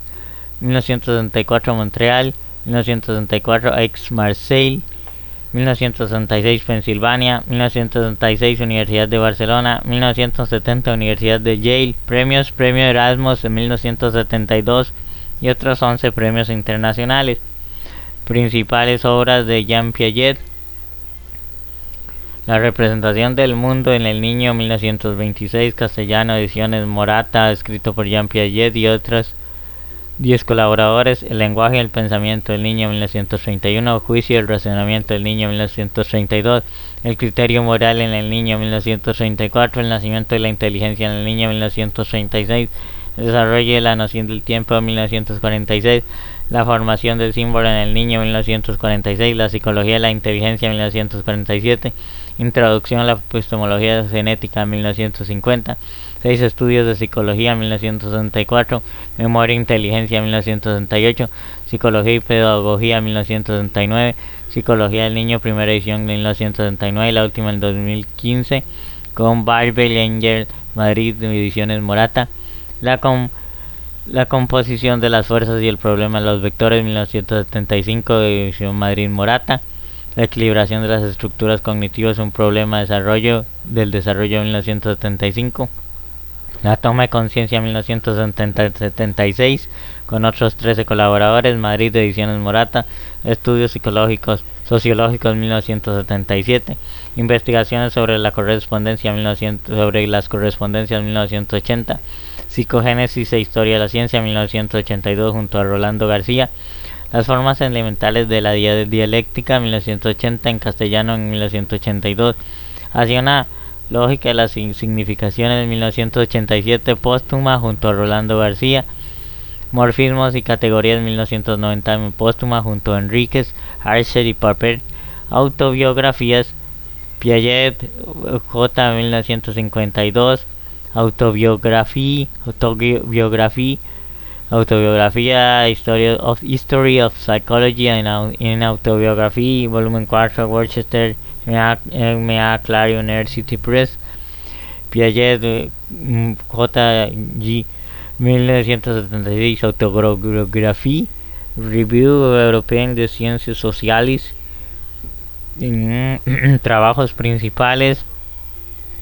1964 Montreal, 1964 Aix-Marseille, 1966 Pensilvania, 1966 Universidad de Barcelona, 1970 Universidad de Yale. Premio Erasmus en 1972 y otros 11 premios internacionales. Principales obras de Jean Piaget: La representación del mundo en el niño, 1926, castellano, ediciones Morata, escrito por Jean Piaget y otros 10 colaboradores. El lenguaje y el pensamiento del niño, 1931. Juicio y el razonamiento del niño, 1932. El criterio moral en el niño, 1934. El nacimiento de la inteligencia en el niño, 1936. El desarrollo de la noción del tiempo, 1946. La formación del símbolo en el niño, 1946. La psicología de la inteligencia, 1947. Introducción a la epistemología genética, 1950. 6 estudios de psicología, 1964. Memoria e inteligencia, 1968. Psicología y pedagogía, 1969. Psicología del niño, primera edición, 1969. Y la última en 2015 con Barbel Angel, Madrid, ediciones Morata. La composición de las fuerzas y el problema de los vectores, 1975, edición Madrid Morata. La equilibración de las estructuras cognitivas, un problema del desarrollo 1975. La toma de conciencia 1976, con otros 13 colaboradores, Madrid, Ediciones Morata. Estudios sociológicos 1977. Investigaciones sobre la correspondencia sobre las correspondencias 1980. Psicogénesis e Historia de la Ciencia 1982, junto a Rolando García. Las formas elementales de la dialéctica 1980, en castellano en 1982. Hacia una lógica de las significaciones en 1987, póstuma, junto a Rolando García. Morfismos y categorías 1990, póstuma, junto a Enríquez, Archer y Papert. Autobiografías, Piaget, J. 1952. Autobiografía, History of Psychology in Autobiography, volumen 4, Worcester, M.A. Clary University Press. Piaget, J.G. 1976, Autobiography, Review European de Ciencias Sociales. Trabajos principales,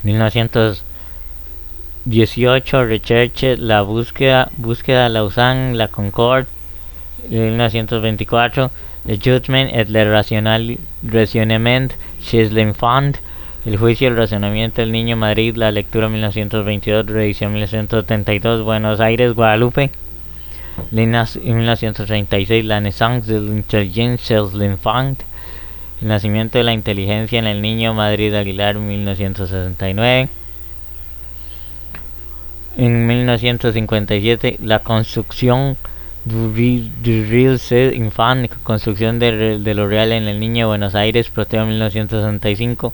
1918, Recherche, la búsqueda, Lausanne, la Concorde. 1924, Le Jugement et le Raisonnement chez l'Enfant, el juicio y el razonamiento del niño, Madrid, la lectura 1922, reedición 1972, Buenos Aires, Guadalupe. 1936, La naissance de l'intelligence chez l'enfant, el nacimiento de la inteligencia en el niño, Madrid, Aguilar, 1969. En 1957, La construcción du real enfant, construcción de lo real en el niño, Buenos Aires, Proteo, 1965.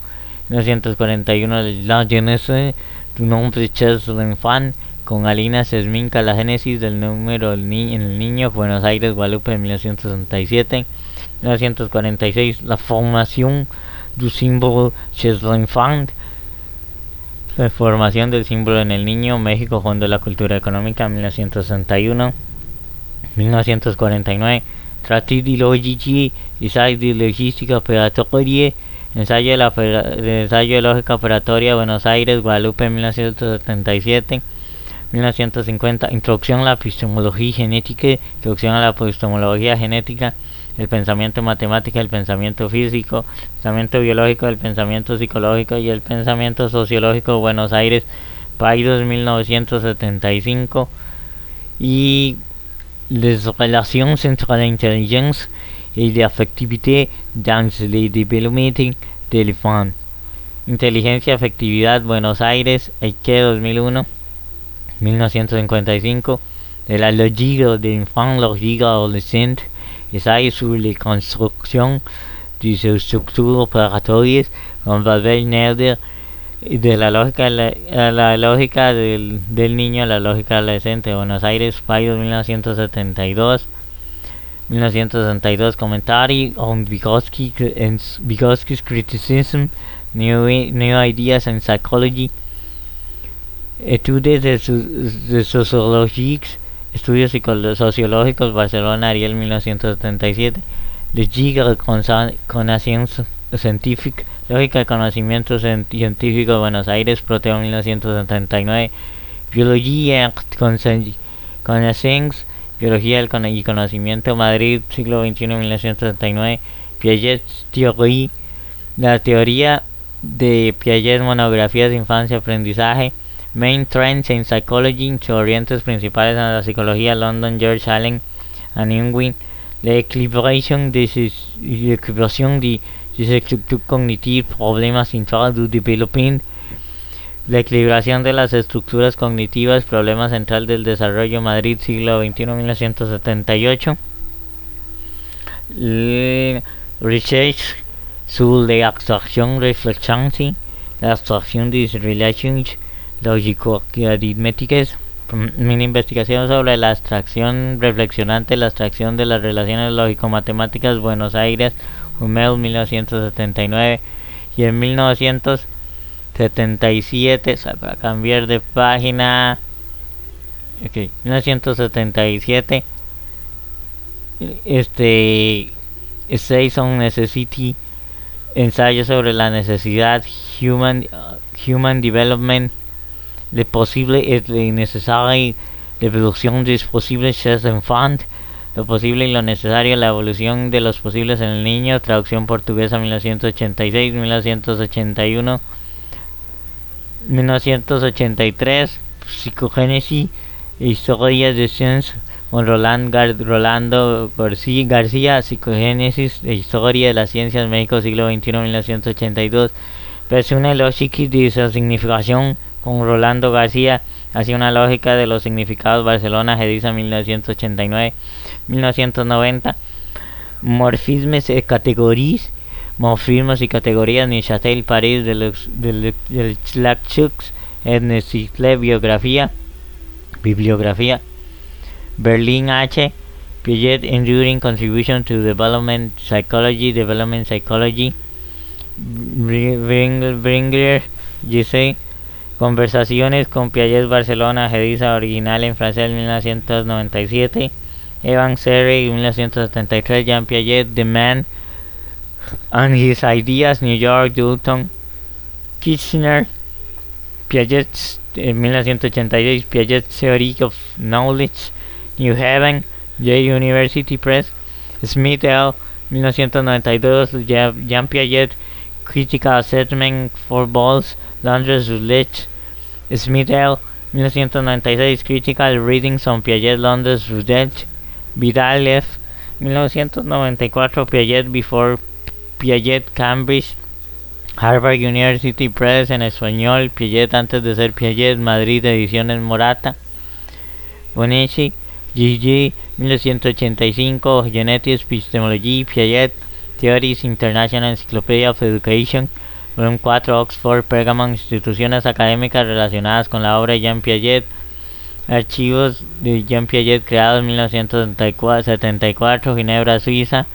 1941, La Genèse du nombre chez l'enfant, con Alina Sesminka, la génesis del número en el niño, Buenos Aires, Guadalupe, 1967. 1946, La formación du símbolo chez l'enfant, la formación del símbolo en el niño, México, Fondo de la Cultura Económica, 1961. 1949, Traité de logique, ensayo de logística operatoria, ensayo de lógica operatoria, Buenos Aires, Guadalupe, 1977. 1950, Introducción a la epistemología genética, Introducción a la epistemología genética, el pensamiento matemático, el pensamiento físico, el pensamiento biológico, el pensamiento psicológico y el pensamiento sociológico, Buenos Aires, Paidós, 1975. Y les relations entre l'intelligence et l'affectivité dans le développement de l'enfant. Inteligencia, afectividad, Buenos Aires, Eike, 2001. 1955. De la logique de l'enfant, logique adolescente, ensayo sur la construcción de sus estructuras operatorias, con Valverde Nerder. De la lógica del niño a la lógica adolescente, Buenos Aires, Paidós, 1972. 1962, Commentary on Vygotsky's Criticism, New Ideas in Psychology. Etudes de Sociológicos, Estudios Sociológicos, Barcelona, Ariel, 1977. Logique de Connaissance Scientifique, Lógica de Conocimiento Científico, Buenos Aires, Proteo, 1979. Biología et Connaissance, Biología y Conocimiento, Madrid, siglo XXI, 1979. Piaget's Theorie, la teoría de Piaget, monografías de infancia y aprendizaje. Main Trends in Psychology, orientes principales en la psicología, London, George Allen and Unwin. La equilibración de estructura cognitiva, problemas centrales du développement. La equilibración de las estructuras cognitivas, problema central del desarrollo, Madrid, siglo XXI, 1978. Research sur l'abstraction réflexive, la abstracción de relaciones lógico-aritméticas. Una investigación sobre la abstracción reflexionante, la abstracción de las relaciones lógico-matemáticas, Buenos Aires, Hummel, 1979. Y en 1977, para cambiar de página, 1977, Essay on Necessity ensayo sobre la necesidad human development, le posible y le necesario, la evolución de los posibles chez enfant, lo posible y lo necesario, la evolución de los posibles en el niño, traducción portuguesa 1986, 1981, 1983, psicogénesis e historia de ciencia con Rolando García, psicogénesis e historia de las ciencias, México siglo XXI, 1982, persona lógica de su significación con Rolando García, hacia una lógica de los significados, Barcelona, Gedisa 1989, 1990, morfismes y categorías, morfismos y categorías, Neuchâtel, París, del Schlachux, bibliografía, Berlín H. Piaget, Enduring Contribution to Development Psychology, Bringer, J.C. Conversaciones con Piaget, Barcelona, Gedisa, original en francés 1997, Evan Serre 1973, Jean Piaget, The Man and His Ideas, New York, Dalton Kitchener, Piaget 1986, Piaget Theory of Knowledge, New Haven, Yale University Press, Smith L. 1992, Jean Piaget, Critical Assessment for Balls, Londres Routledge, Smith L. 1996, Critical Readings on Piaget, Londres Routledge, Vidal F. 1994, Piaget Before Piaget, Cambridge, Harvard University Press en español, Piaget antes de ser Piaget, Madrid, Ediciones Morata, Bonici, G.G. 1985, Genetics, Epistemology, Piaget, Theories, International Encyclopedia of Education, volumen 4, Oxford, Pergamon, instituciones académicas relacionadas con la obra de Jean Piaget, archivos de Jean Piaget creados en 1974, Ginebra, Suiza,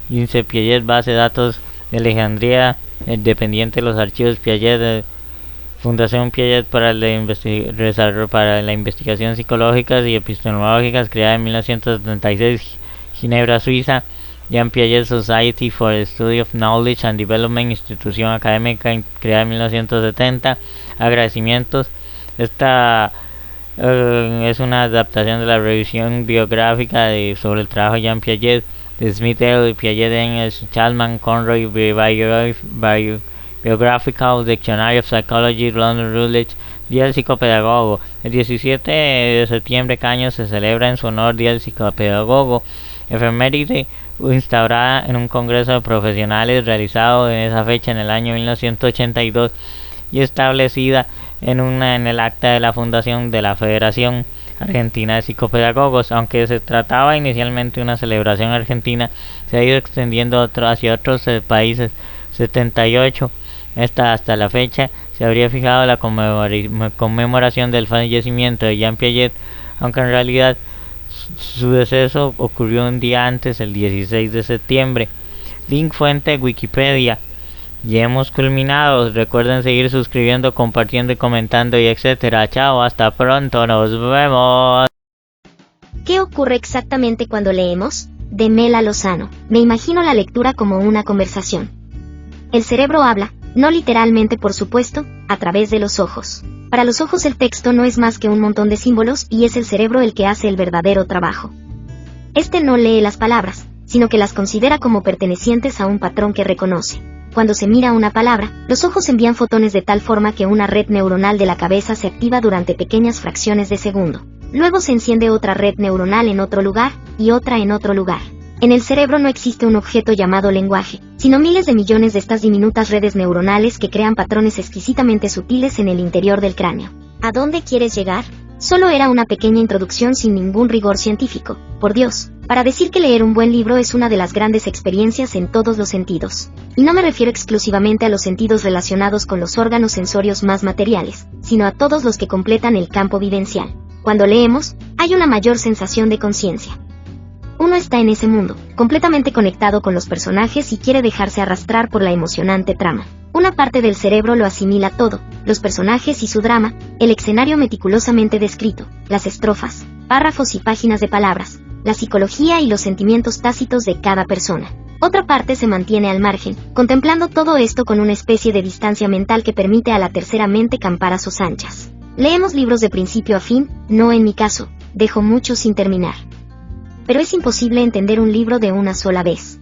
Ginse Piaget, base de datos de Alejandría, dependiente de los archivos Piaget, Fundación Piaget para la investigación psicológicas y epistemológicas, creada en 1976, Ginebra, Suiza. Jean Piaget Society for the Study of Knowledge and Development, institución académica creada en 1970. Agradecimientos. Esta es una adaptación de la revisión biográfica sobre el trabajo de Jean Piaget, de Smith L. Piaget en Chalman Conroy, Biographical Dictionary of Psychology, London Routledge. Día del Psicopedagogo. El 17 de septiembre cada año se celebra en su honor Día del Psicopedagogo. Efeméride instaurada en un congreso de profesionales realizado en esa fecha en el año 1982 y establecida en el acta de la fundación de la Federación Argentina de Psicopedagogos. Aunque se trataba inicialmente de una celebración argentina, se ha ido extendiendo hacia otros países. 78. Hasta la fecha se habría fijado la conmemoración del fallecimiento de Jean Piaget, aunque en realidad su deceso ocurrió un día antes, el 16 de septiembre. Link fuente Wikipedia. Ya hemos culminado. Recuerden seguir suscribiendo, compartiendo y comentando y etcétera. Chao, hasta pronto, nos vemos. ¿Qué ocurre exactamente cuando leemos? De Mela Lozano. Me imagino la lectura como una conversación. El cerebro habla, no literalmente por supuesto, a través de los ojos. Para los ojos el texto no es más que un montón de símbolos y es el cerebro el que hace el verdadero trabajo. Este no lee las palabras, sino que las considera como pertenecientes a un patrón que reconoce. Cuando se mira una palabra, los ojos envían fotones de tal forma que una red neuronal de la cabeza se activa durante pequeñas fracciones de segundo. Luego se enciende otra red neuronal en otro lugar, y otra en otro lugar. En el cerebro no existe un objeto llamado lenguaje, sino miles de millones de estas diminutas redes neuronales que crean patrones exquisitamente sutiles en el interior del cráneo. ¿A dónde quieres llegar? Solo era una pequeña introducción sin ningún rigor científico, por Dios, para decir que leer un buen libro es una de las grandes experiencias en todos los sentidos. Y no me refiero exclusivamente a los sentidos relacionados con los órganos sensorios más materiales, sino a todos los que completan el campo vivencial. Cuando leemos, hay una mayor sensación de conciencia. Uno está en ese mundo, completamente conectado con los personajes y quiere dejarse arrastrar por la emocionante trama. Una parte del cerebro lo asimila todo, los personajes y su drama, el escenario meticulosamente descrito, las estrofas, párrafos y páginas de palabras, la psicología y los sentimientos tácitos de cada persona. Otra parte se mantiene al margen, contemplando todo esto con una especie de distancia mental que permite a la tercera mente campar a sus anchas. Leemos libros de principio a fin, no en mi caso, dejo muchos sin terminar. Pero es imposible entender un libro de una sola vez.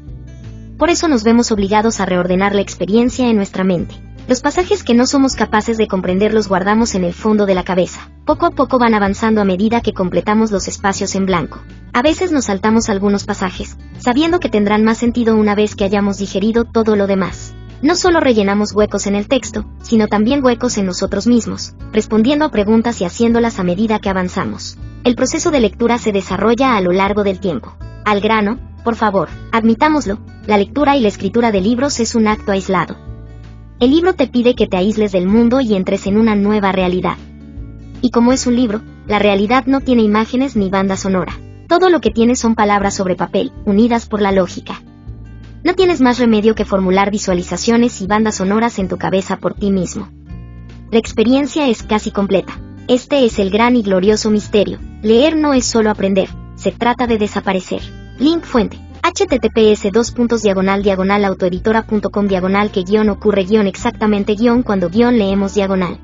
Por eso nos vemos obligados a reordenar la experiencia en nuestra mente. Los pasajes que no somos capaces de comprender los guardamos en el fondo de la cabeza. Poco a poco van avanzando a medida que completamos los espacios en blanco. A veces nos saltamos algunos pasajes, sabiendo que tendrán más sentido una vez que hayamos digerido todo lo demás. No solo rellenamos huecos en el texto, sino también huecos en nosotros mismos, respondiendo a preguntas y haciéndolas a medida que avanzamos. El proceso de lectura se desarrolla a lo largo del tiempo. Al grano, por favor, admitámoslo, la lectura y la escritura de libros es un acto aislado. El libro te pide que te aísles del mundo y entres en una nueva realidad. Y como es un libro, la realidad no tiene imágenes ni banda sonora. Todo lo que tiene son palabras sobre papel, unidas por la lógica. No tienes más remedio que formular visualizaciones y bandas sonoras en tu cabeza por ti mismo. La experiencia es casi completa. Este es el gran y glorioso misterio. Leer no es solo aprender, se trata de desaparecer. Link fuente. https://autoeditora.com/ que ocurre exactamente cuando leemos /.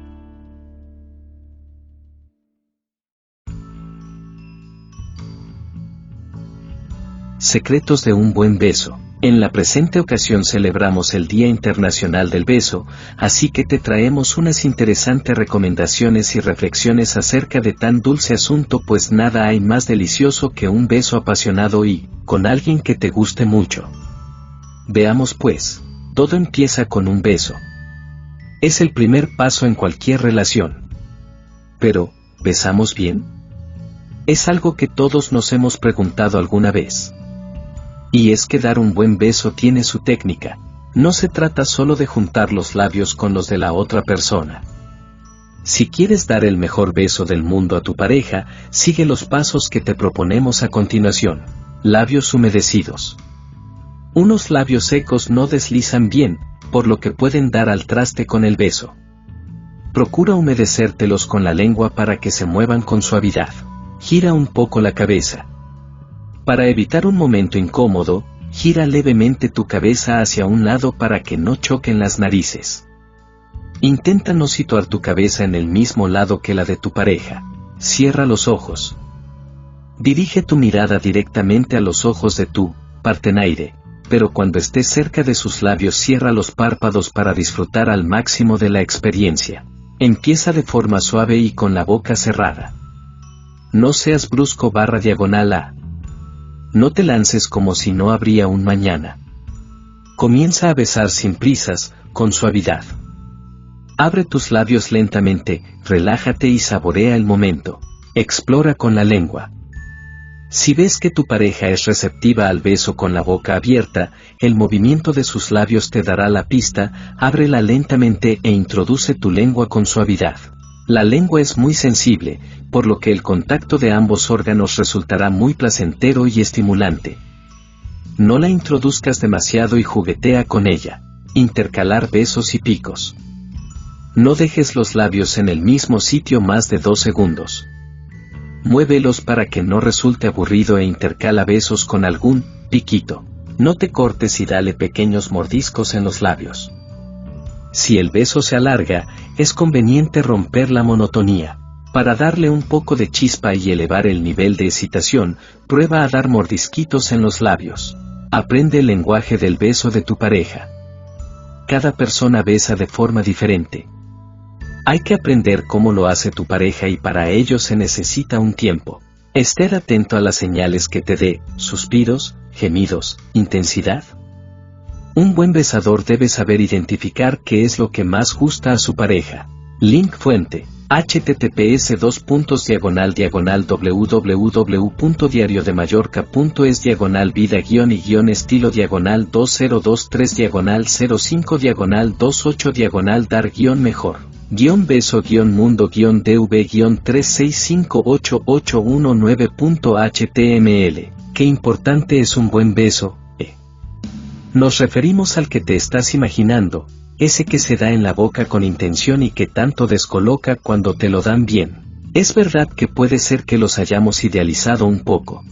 Secretos de un buen beso. En la presente ocasión celebramos el Día Internacional del Beso, así que te traemos unas interesantes recomendaciones y reflexiones acerca de tan dulce asunto, pues nada hay más delicioso que un beso apasionado y, con alguien que te guste mucho. Veamos pues, todo empieza con un beso. Es el primer paso en cualquier relación. Pero, ¿besamos bien? Es algo que todos nos hemos preguntado alguna vez. Y es que dar un buen beso tiene su técnica. No se trata solo de juntar los labios con los de la otra persona. Si quieres dar el mejor beso del mundo a tu pareja, sigue los pasos que te proponemos a continuación. Labios humedecidos. Unos labios secos no deslizan bien, por lo que pueden dar al traste con el beso. Procura humedecértelos con la lengua para que se muevan con suavidad. Gira un poco la cabeza. Para evitar un momento incómodo, gira levemente tu cabeza hacia un lado para que no choquen las narices. Intenta no situar tu cabeza en el mismo lado que la de tu pareja. Cierra los ojos. Dirige tu mirada directamente a los ojos de tu partenaire, pero cuando estés cerca de sus labios cierra los párpados para disfrutar al máximo de la experiencia. Empieza de forma suave y con la boca cerrada. No seas brusco /A. No te lances como si no habría un mañana. Comienza a besar sin prisas, con suavidad. Abre tus labios lentamente, relájate y saborea el momento. Explora con la lengua. Si ves que tu pareja es receptiva al beso con la boca abierta, el movimiento de sus labios te dará la pista. Ábrela lentamente e introduce tu lengua con suavidad. La lengua es muy sensible, por lo que el contacto de ambos órganos resultará muy placentero y estimulante. No la introduzcas demasiado y juguetea con ella. Intercalar besos y picos. No dejes los labios en el mismo sitio más de 2 segundos. Muévelos para que no resulte aburrido e intercala besos con algún piquito. No te cortes y dale pequeños mordiscos en los labios. Si el beso se alarga, es conveniente romper la monotonía. Para darle un poco de chispa y elevar el nivel de excitación, prueba a dar mordisquitos en los labios. Aprende el lenguaje del beso de tu pareja. Cada persona besa de forma diferente. Hay que aprender cómo lo hace tu pareja y para ello se necesita un tiempo. Estar atento a las señales que te dé, suspiros, gemidos, intensidad. Un buen besador debe saber identificar qué es lo que más gusta a su pareja. Link fuente. https://vida-vida-estilo-dar-vida-vida-guión-vida-dar-mejor-beso-mundo-dev-3/419.html. Qué importante es un buen beso. Nos referimos al que te estás imaginando, ese que se da en la boca con intención y que tanto descoloca cuando te lo dan bien. Es verdad que puede ser que los hayamos idealizado un poco.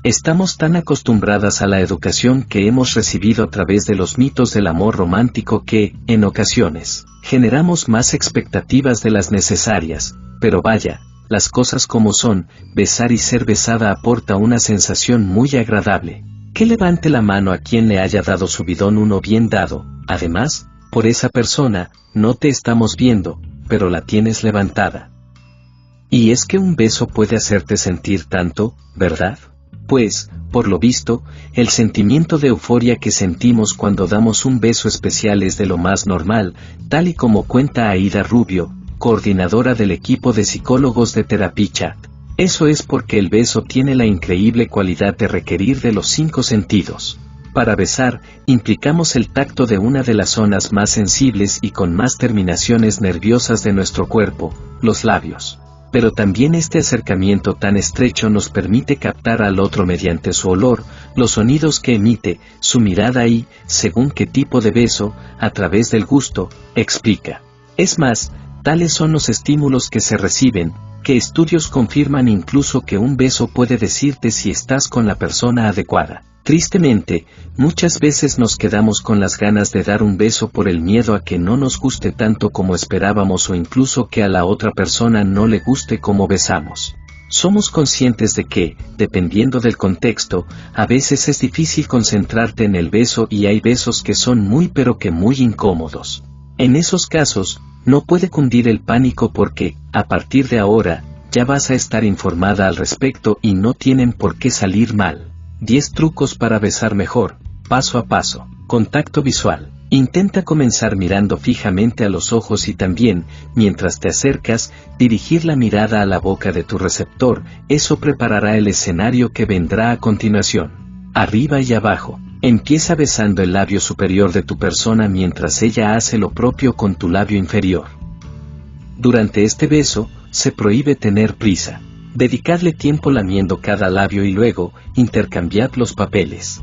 Estamos tan acostumbradas a la educación que hemos recibido a través de los mitos del amor romántico que, en ocasiones, generamos más expectativas de las necesarias, pero vaya, las cosas como son, besar y ser besada aporta una sensación muy agradable. Que levante la mano a quien le haya dado su bidón uno bien dado. Además, por esa persona, no te estamos viendo, pero la tienes levantada. Y es que un beso puede hacerte sentir tanto, ¿verdad? Pues, por lo visto, el sentimiento de euforia que sentimos cuando damos un beso especial es de lo más normal, tal y como cuenta Aida Rubio, coordinadora del equipo de psicólogos de Terapia. Eso es porque el beso tiene la increíble cualidad de requerir de los 5 sentidos. Para besar, implicamos el tacto de una de las zonas más sensibles y con más terminaciones nerviosas de nuestro cuerpo, los labios. Pero también este acercamiento tan estrecho nos permite captar al otro mediante su olor, los sonidos que emite, su mirada y, según qué tipo de beso, a través del gusto, explica. Es más, tales son los estímulos que se reciben, que estudios confirman incluso que un beso puede decirte si estás con la persona adecuada. Tristemente, muchas veces nos quedamos con las ganas de dar un beso por el miedo a que no nos guste tanto como esperábamos o incluso que a la otra persona no le guste como besamos. Somos conscientes de que, dependiendo del contexto, a veces es difícil concentrarte en el beso y hay besos que son muy pero que muy incómodos. En esos casos, no puede cundir el pánico porque, a partir de ahora, ya vas a estar informada al respecto y no tienen por qué salir mal. 10 trucos para besar mejor, paso a paso. Contacto visual. Intenta comenzar mirando fijamente a los ojos y también, mientras te acercas, dirigir la mirada a la boca de tu receptor, eso preparará el escenario que vendrá a continuación. Arriba y abajo. Empieza besando el labio superior de tu persona mientras ella hace lo propio con tu labio inferior. Durante este beso, se prohíbe tener prisa. Dedicarle tiempo lamiendo cada labio y luego, intercambiad los papeles.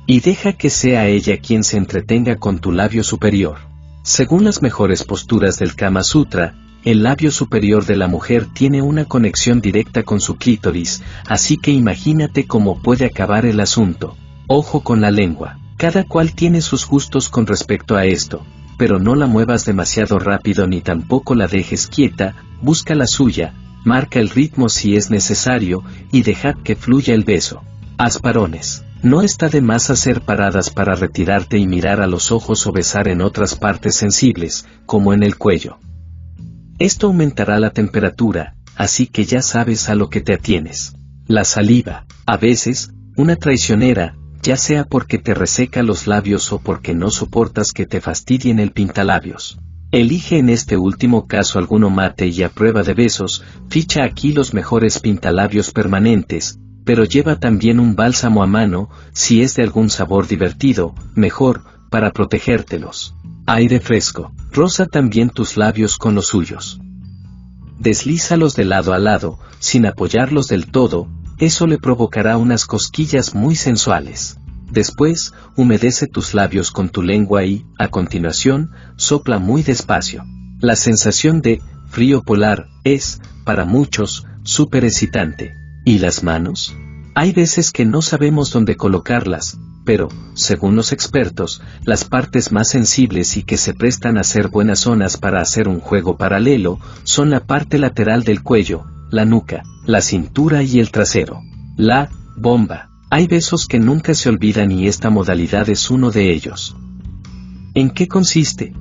Y deja que sea ella quien se entretenga con tu labio superior. Según las mejores posturas del Kama Sutra, el labio superior de la mujer tiene una conexión directa con su clítoris, así que imagínate cómo puede acabar el asunto. Ojo con la lengua. Cada cual tiene sus gustos con respecto a esto, pero no la muevas demasiado rápido ni tampoco la dejes quieta, busca la suya, marca el ritmo si es necesario, y dejad que fluya el beso. Asparones. No está de más hacer paradas para retirarte y mirar a los ojos o besar en otras partes sensibles, como en el cuello. Esto aumentará la temperatura, así que ya sabes a lo que te atienes. La saliva. A veces, una traicionera, ya sea porque te reseca los labios o porque no soportas que te fastidien el pintalabios. Elige en este último caso alguno mate y a prueba de besos, ficha aquí los mejores pintalabios permanentes, pero lleva también un bálsamo a mano, si es de algún sabor divertido, mejor, para protegértelos. Aire fresco. Roza también tus labios con los suyos. Deslízalos de lado a lado, sin apoyarlos del todo, eso le provocará unas cosquillas muy sensuales. Después, humedece tus labios con tu lengua y, a continuación, sopla muy despacio. La sensación de frío polar es, para muchos, súper excitante. ¿Y las manos? Hay veces que no sabemos dónde colocarlas, pero, según los expertos, las partes más sensibles y que se prestan a ser buenas zonas para hacer un juego paralelo, son la parte lateral del cuello, la nuca, la cintura y el trasero. La bomba. Hay besos que nunca se olvidan y esta modalidad es uno de ellos. ¿En qué consiste?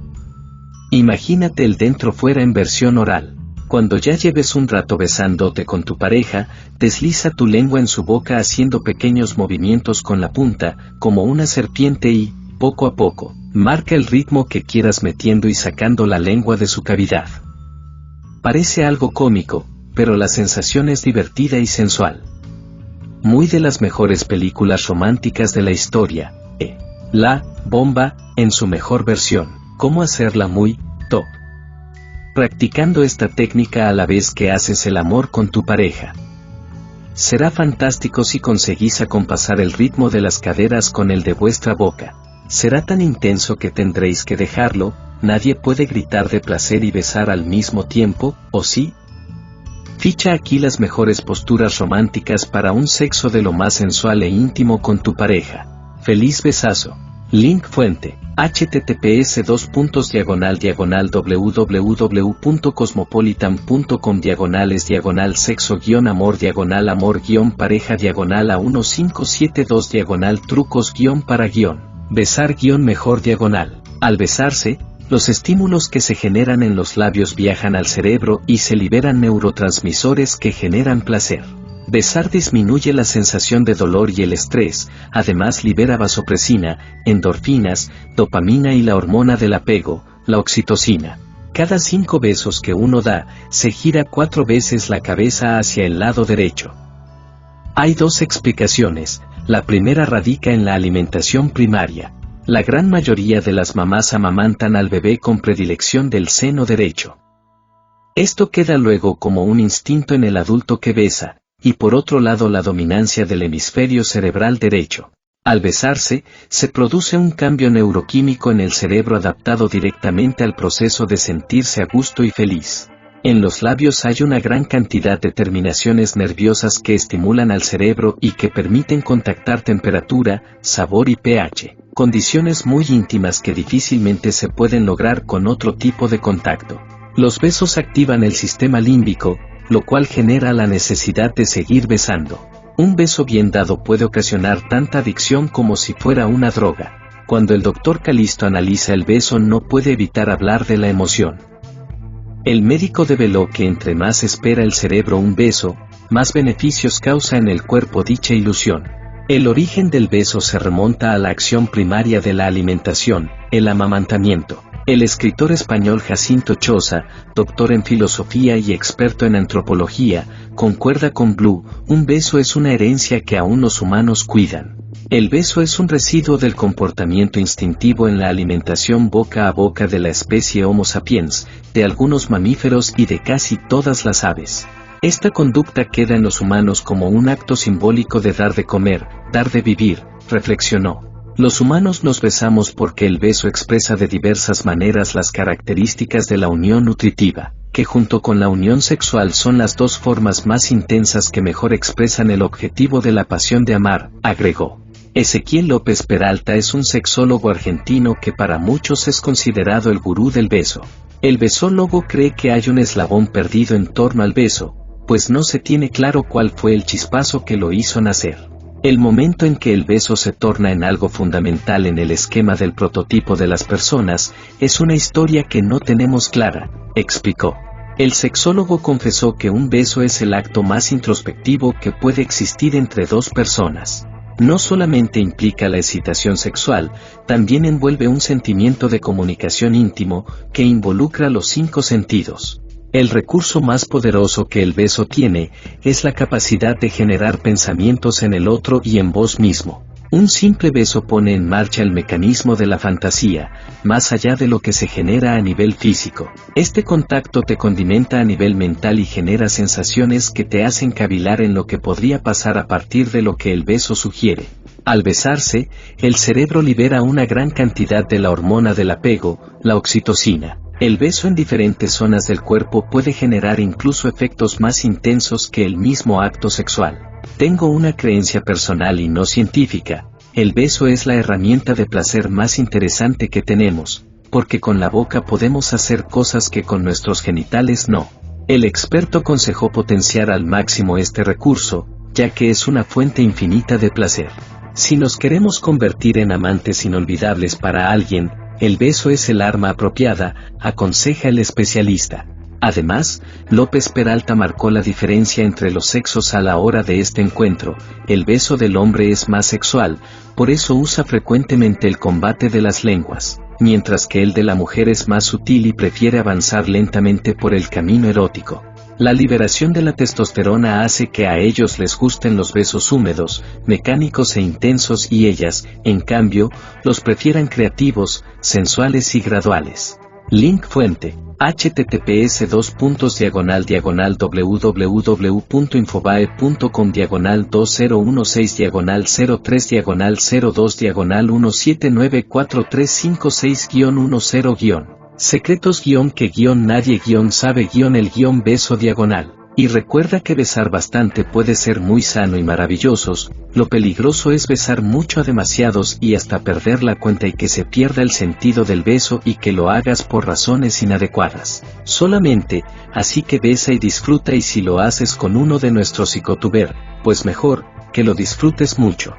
Imagínate el dentro-fuera en versión oral. Cuando ya lleves un rato besándote con tu pareja, desliza tu lengua en su boca haciendo pequeños movimientos con la punta, como una serpiente y, poco a poco, marca el ritmo que quieras metiendo y sacando la lengua de su cavidad. Parece algo cómico, pero la sensación es divertida y sensual. Muy de las mejores películas románticas de la historia. La bomba, en su mejor versión. ¿Cómo hacerla muy top? Practicando esta técnica a la vez que haces el amor con tu pareja. Será fantástico si conseguís acompasar el ritmo de las caderas con el de vuestra boca. Será tan intenso que tendréis que dejarlo, nadie puede gritar de placer y besar al mismo tiempo, ¿o sí? Ficha aquí las mejores posturas románticas para un sexo de lo más sensual e íntimo con tu pareja. ¡Feliz besazo! Link fuente: https://www.cosmopolitan.com/amor/sexo-amor-trucos-para-besar- Al besarse, los estímulos que se generan en los labios viajan al cerebro y se liberan neurotransmisores que generan placer. Besar disminuye la sensación de dolor y el estrés, además libera vasopresina, endorfinas, dopamina y la hormona del apego, la oxitocina. Cada 5 besos que uno da, se gira 4 veces la cabeza hacia el lado derecho. Hay 2 explicaciones. La primera radica en la alimentación primaria. La gran mayoría de las mamás amamantan al bebé con predilección del seno derecho. Esto queda luego como un instinto en el adulto que besa, y por otro lado la dominancia del hemisferio cerebral derecho. Al besarse, se produce un cambio neuroquímico en el cerebro adaptado directamente al proceso de sentirse a gusto y feliz. En los labios hay una gran cantidad de terminaciones nerviosas que estimulan al cerebro y que permiten contactar temperatura, sabor y pH, condiciones muy íntimas que difícilmente se pueden lograr con otro tipo de contacto. Los besos activan el sistema límbico, lo cual genera la necesidad de seguir besando. Un beso bien dado puede ocasionar tanta adicción como si fuera una droga. Cuando el Dr. Calisto analiza el beso no puede evitar hablar de la emoción. El médico develó que entre más espera el cerebro un beso, más beneficios causa en el cuerpo dicha ilusión. El origen del beso se remonta a la acción primaria de la alimentación, el amamantamiento. El escritor español Jacinto Choza, doctor en filosofía y experto en antropología, concuerda con Blue: un beso es una herencia que aún los humanos cuidan. El beso es un residuo del comportamiento instintivo en la alimentación boca a boca de la especie Homo sapiens, de algunos mamíferos y de casi todas las aves. Esta conducta queda en los humanos como un acto simbólico de dar de comer, dar de vivir, reflexionó. Los humanos nos besamos porque el beso expresa de diversas maneras las características de la unión nutritiva, que junto con la unión sexual son las 2 formas más intensas que mejor expresan el objetivo de la pasión de amar, agregó. Ezequiel López Peralta es un sexólogo argentino que para muchos es considerado el gurú del beso. El besólogo cree que hay un eslabón perdido en torno al beso, pues no se tiene claro cuál fue el chispazo que lo hizo nacer. El momento en que el beso se torna en algo fundamental en el esquema del prototipo de las personas, es una historia que no tenemos clara, explicó. El sexólogo confesó que un beso es el acto más introspectivo que puede existir entre 2 personas. No solamente implica la excitación sexual, también envuelve un sentimiento de comunicación íntimo que involucra los 5 sentidos. El recurso más poderoso que el beso tiene es la capacidad de generar pensamientos en el otro y en vos mismo. Un simple beso pone en marcha el mecanismo de la fantasía, más allá de lo que se genera a nivel físico. Este contacto te condimenta a nivel mental y genera sensaciones que te hacen cavilar en lo que podría pasar a partir de lo que el beso sugiere. Al besarse, el cerebro libera una gran cantidad de la hormona del apego, la oxitocina. El beso en diferentes zonas del cuerpo puede generar incluso efectos más intensos que el mismo acto sexual. Tengo una creencia personal y no científica: el beso es la herramienta de placer más interesante que tenemos, porque con la boca podemos hacer cosas que con nuestros genitales no. El experto aconsejó potenciar al máximo este recurso, ya que es una fuente infinita de placer. Si nos queremos convertir en amantes inolvidables para alguien, el beso es el arma apropiada, aconseja el especialista. Además, López Peralta marcó la diferencia entre los sexos a la hora de este encuentro. El beso del hombre es más sexual, por eso usa frecuentemente el combate de las lenguas, mientras que el de la mujer es más sutil y prefiere avanzar lentamente por el camino erótico. La liberación de la testosterona hace que a ellos les gusten los besos húmedos, mecánicos e intensos, y ellas, en cambio, los prefieran creativos, sensuales y graduales. Link fuente: https://www.infobae.com/2016-02094356-17943556-10. Secretos-que-nadie-sabe-el-beso. Y recuerda que besar bastante puede ser muy sano y maravillosos, lo peligroso es besar mucho a demasiados y hasta perder la cuenta y que se pierda el sentido del beso y que lo hagas por razones inadecuadas. Solamente, así que besa y disfruta, y si lo haces con uno de nuestros psicotuber, pues mejor, que lo disfrutes mucho.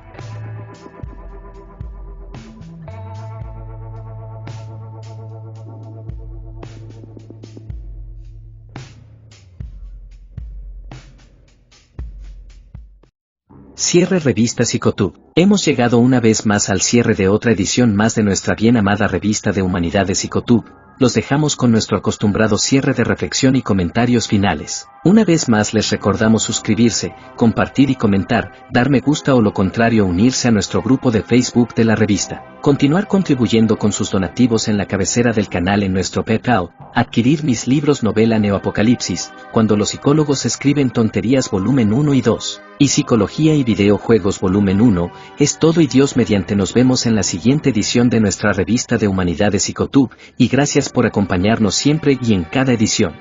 Cierre Revista Psicotub. Hemos llegado una vez más al cierre de otra edición más de nuestra bien amada revista de Humanidades Psicotub. Los dejamos con nuestro acostumbrado cierre de reflexión y comentarios finales. Una vez más les recordamos suscribirse, compartir y comentar, dar me gusta o lo contrario unirse a nuestro grupo de Facebook de la revista, continuar contribuyendo con sus donativos en la cabecera del canal en nuestro PayPal, adquirir mis libros novela Neoapocalipsis, Cuando los psicólogos escriben tonterías volumen 1 y 2, y Psicología y videojuegos volumen 1, es todo y Dios mediante. Nos vemos en la siguiente edición de nuestra revista de Humanidades Psicotub, y gracias por acompañarnos siempre y en cada edición.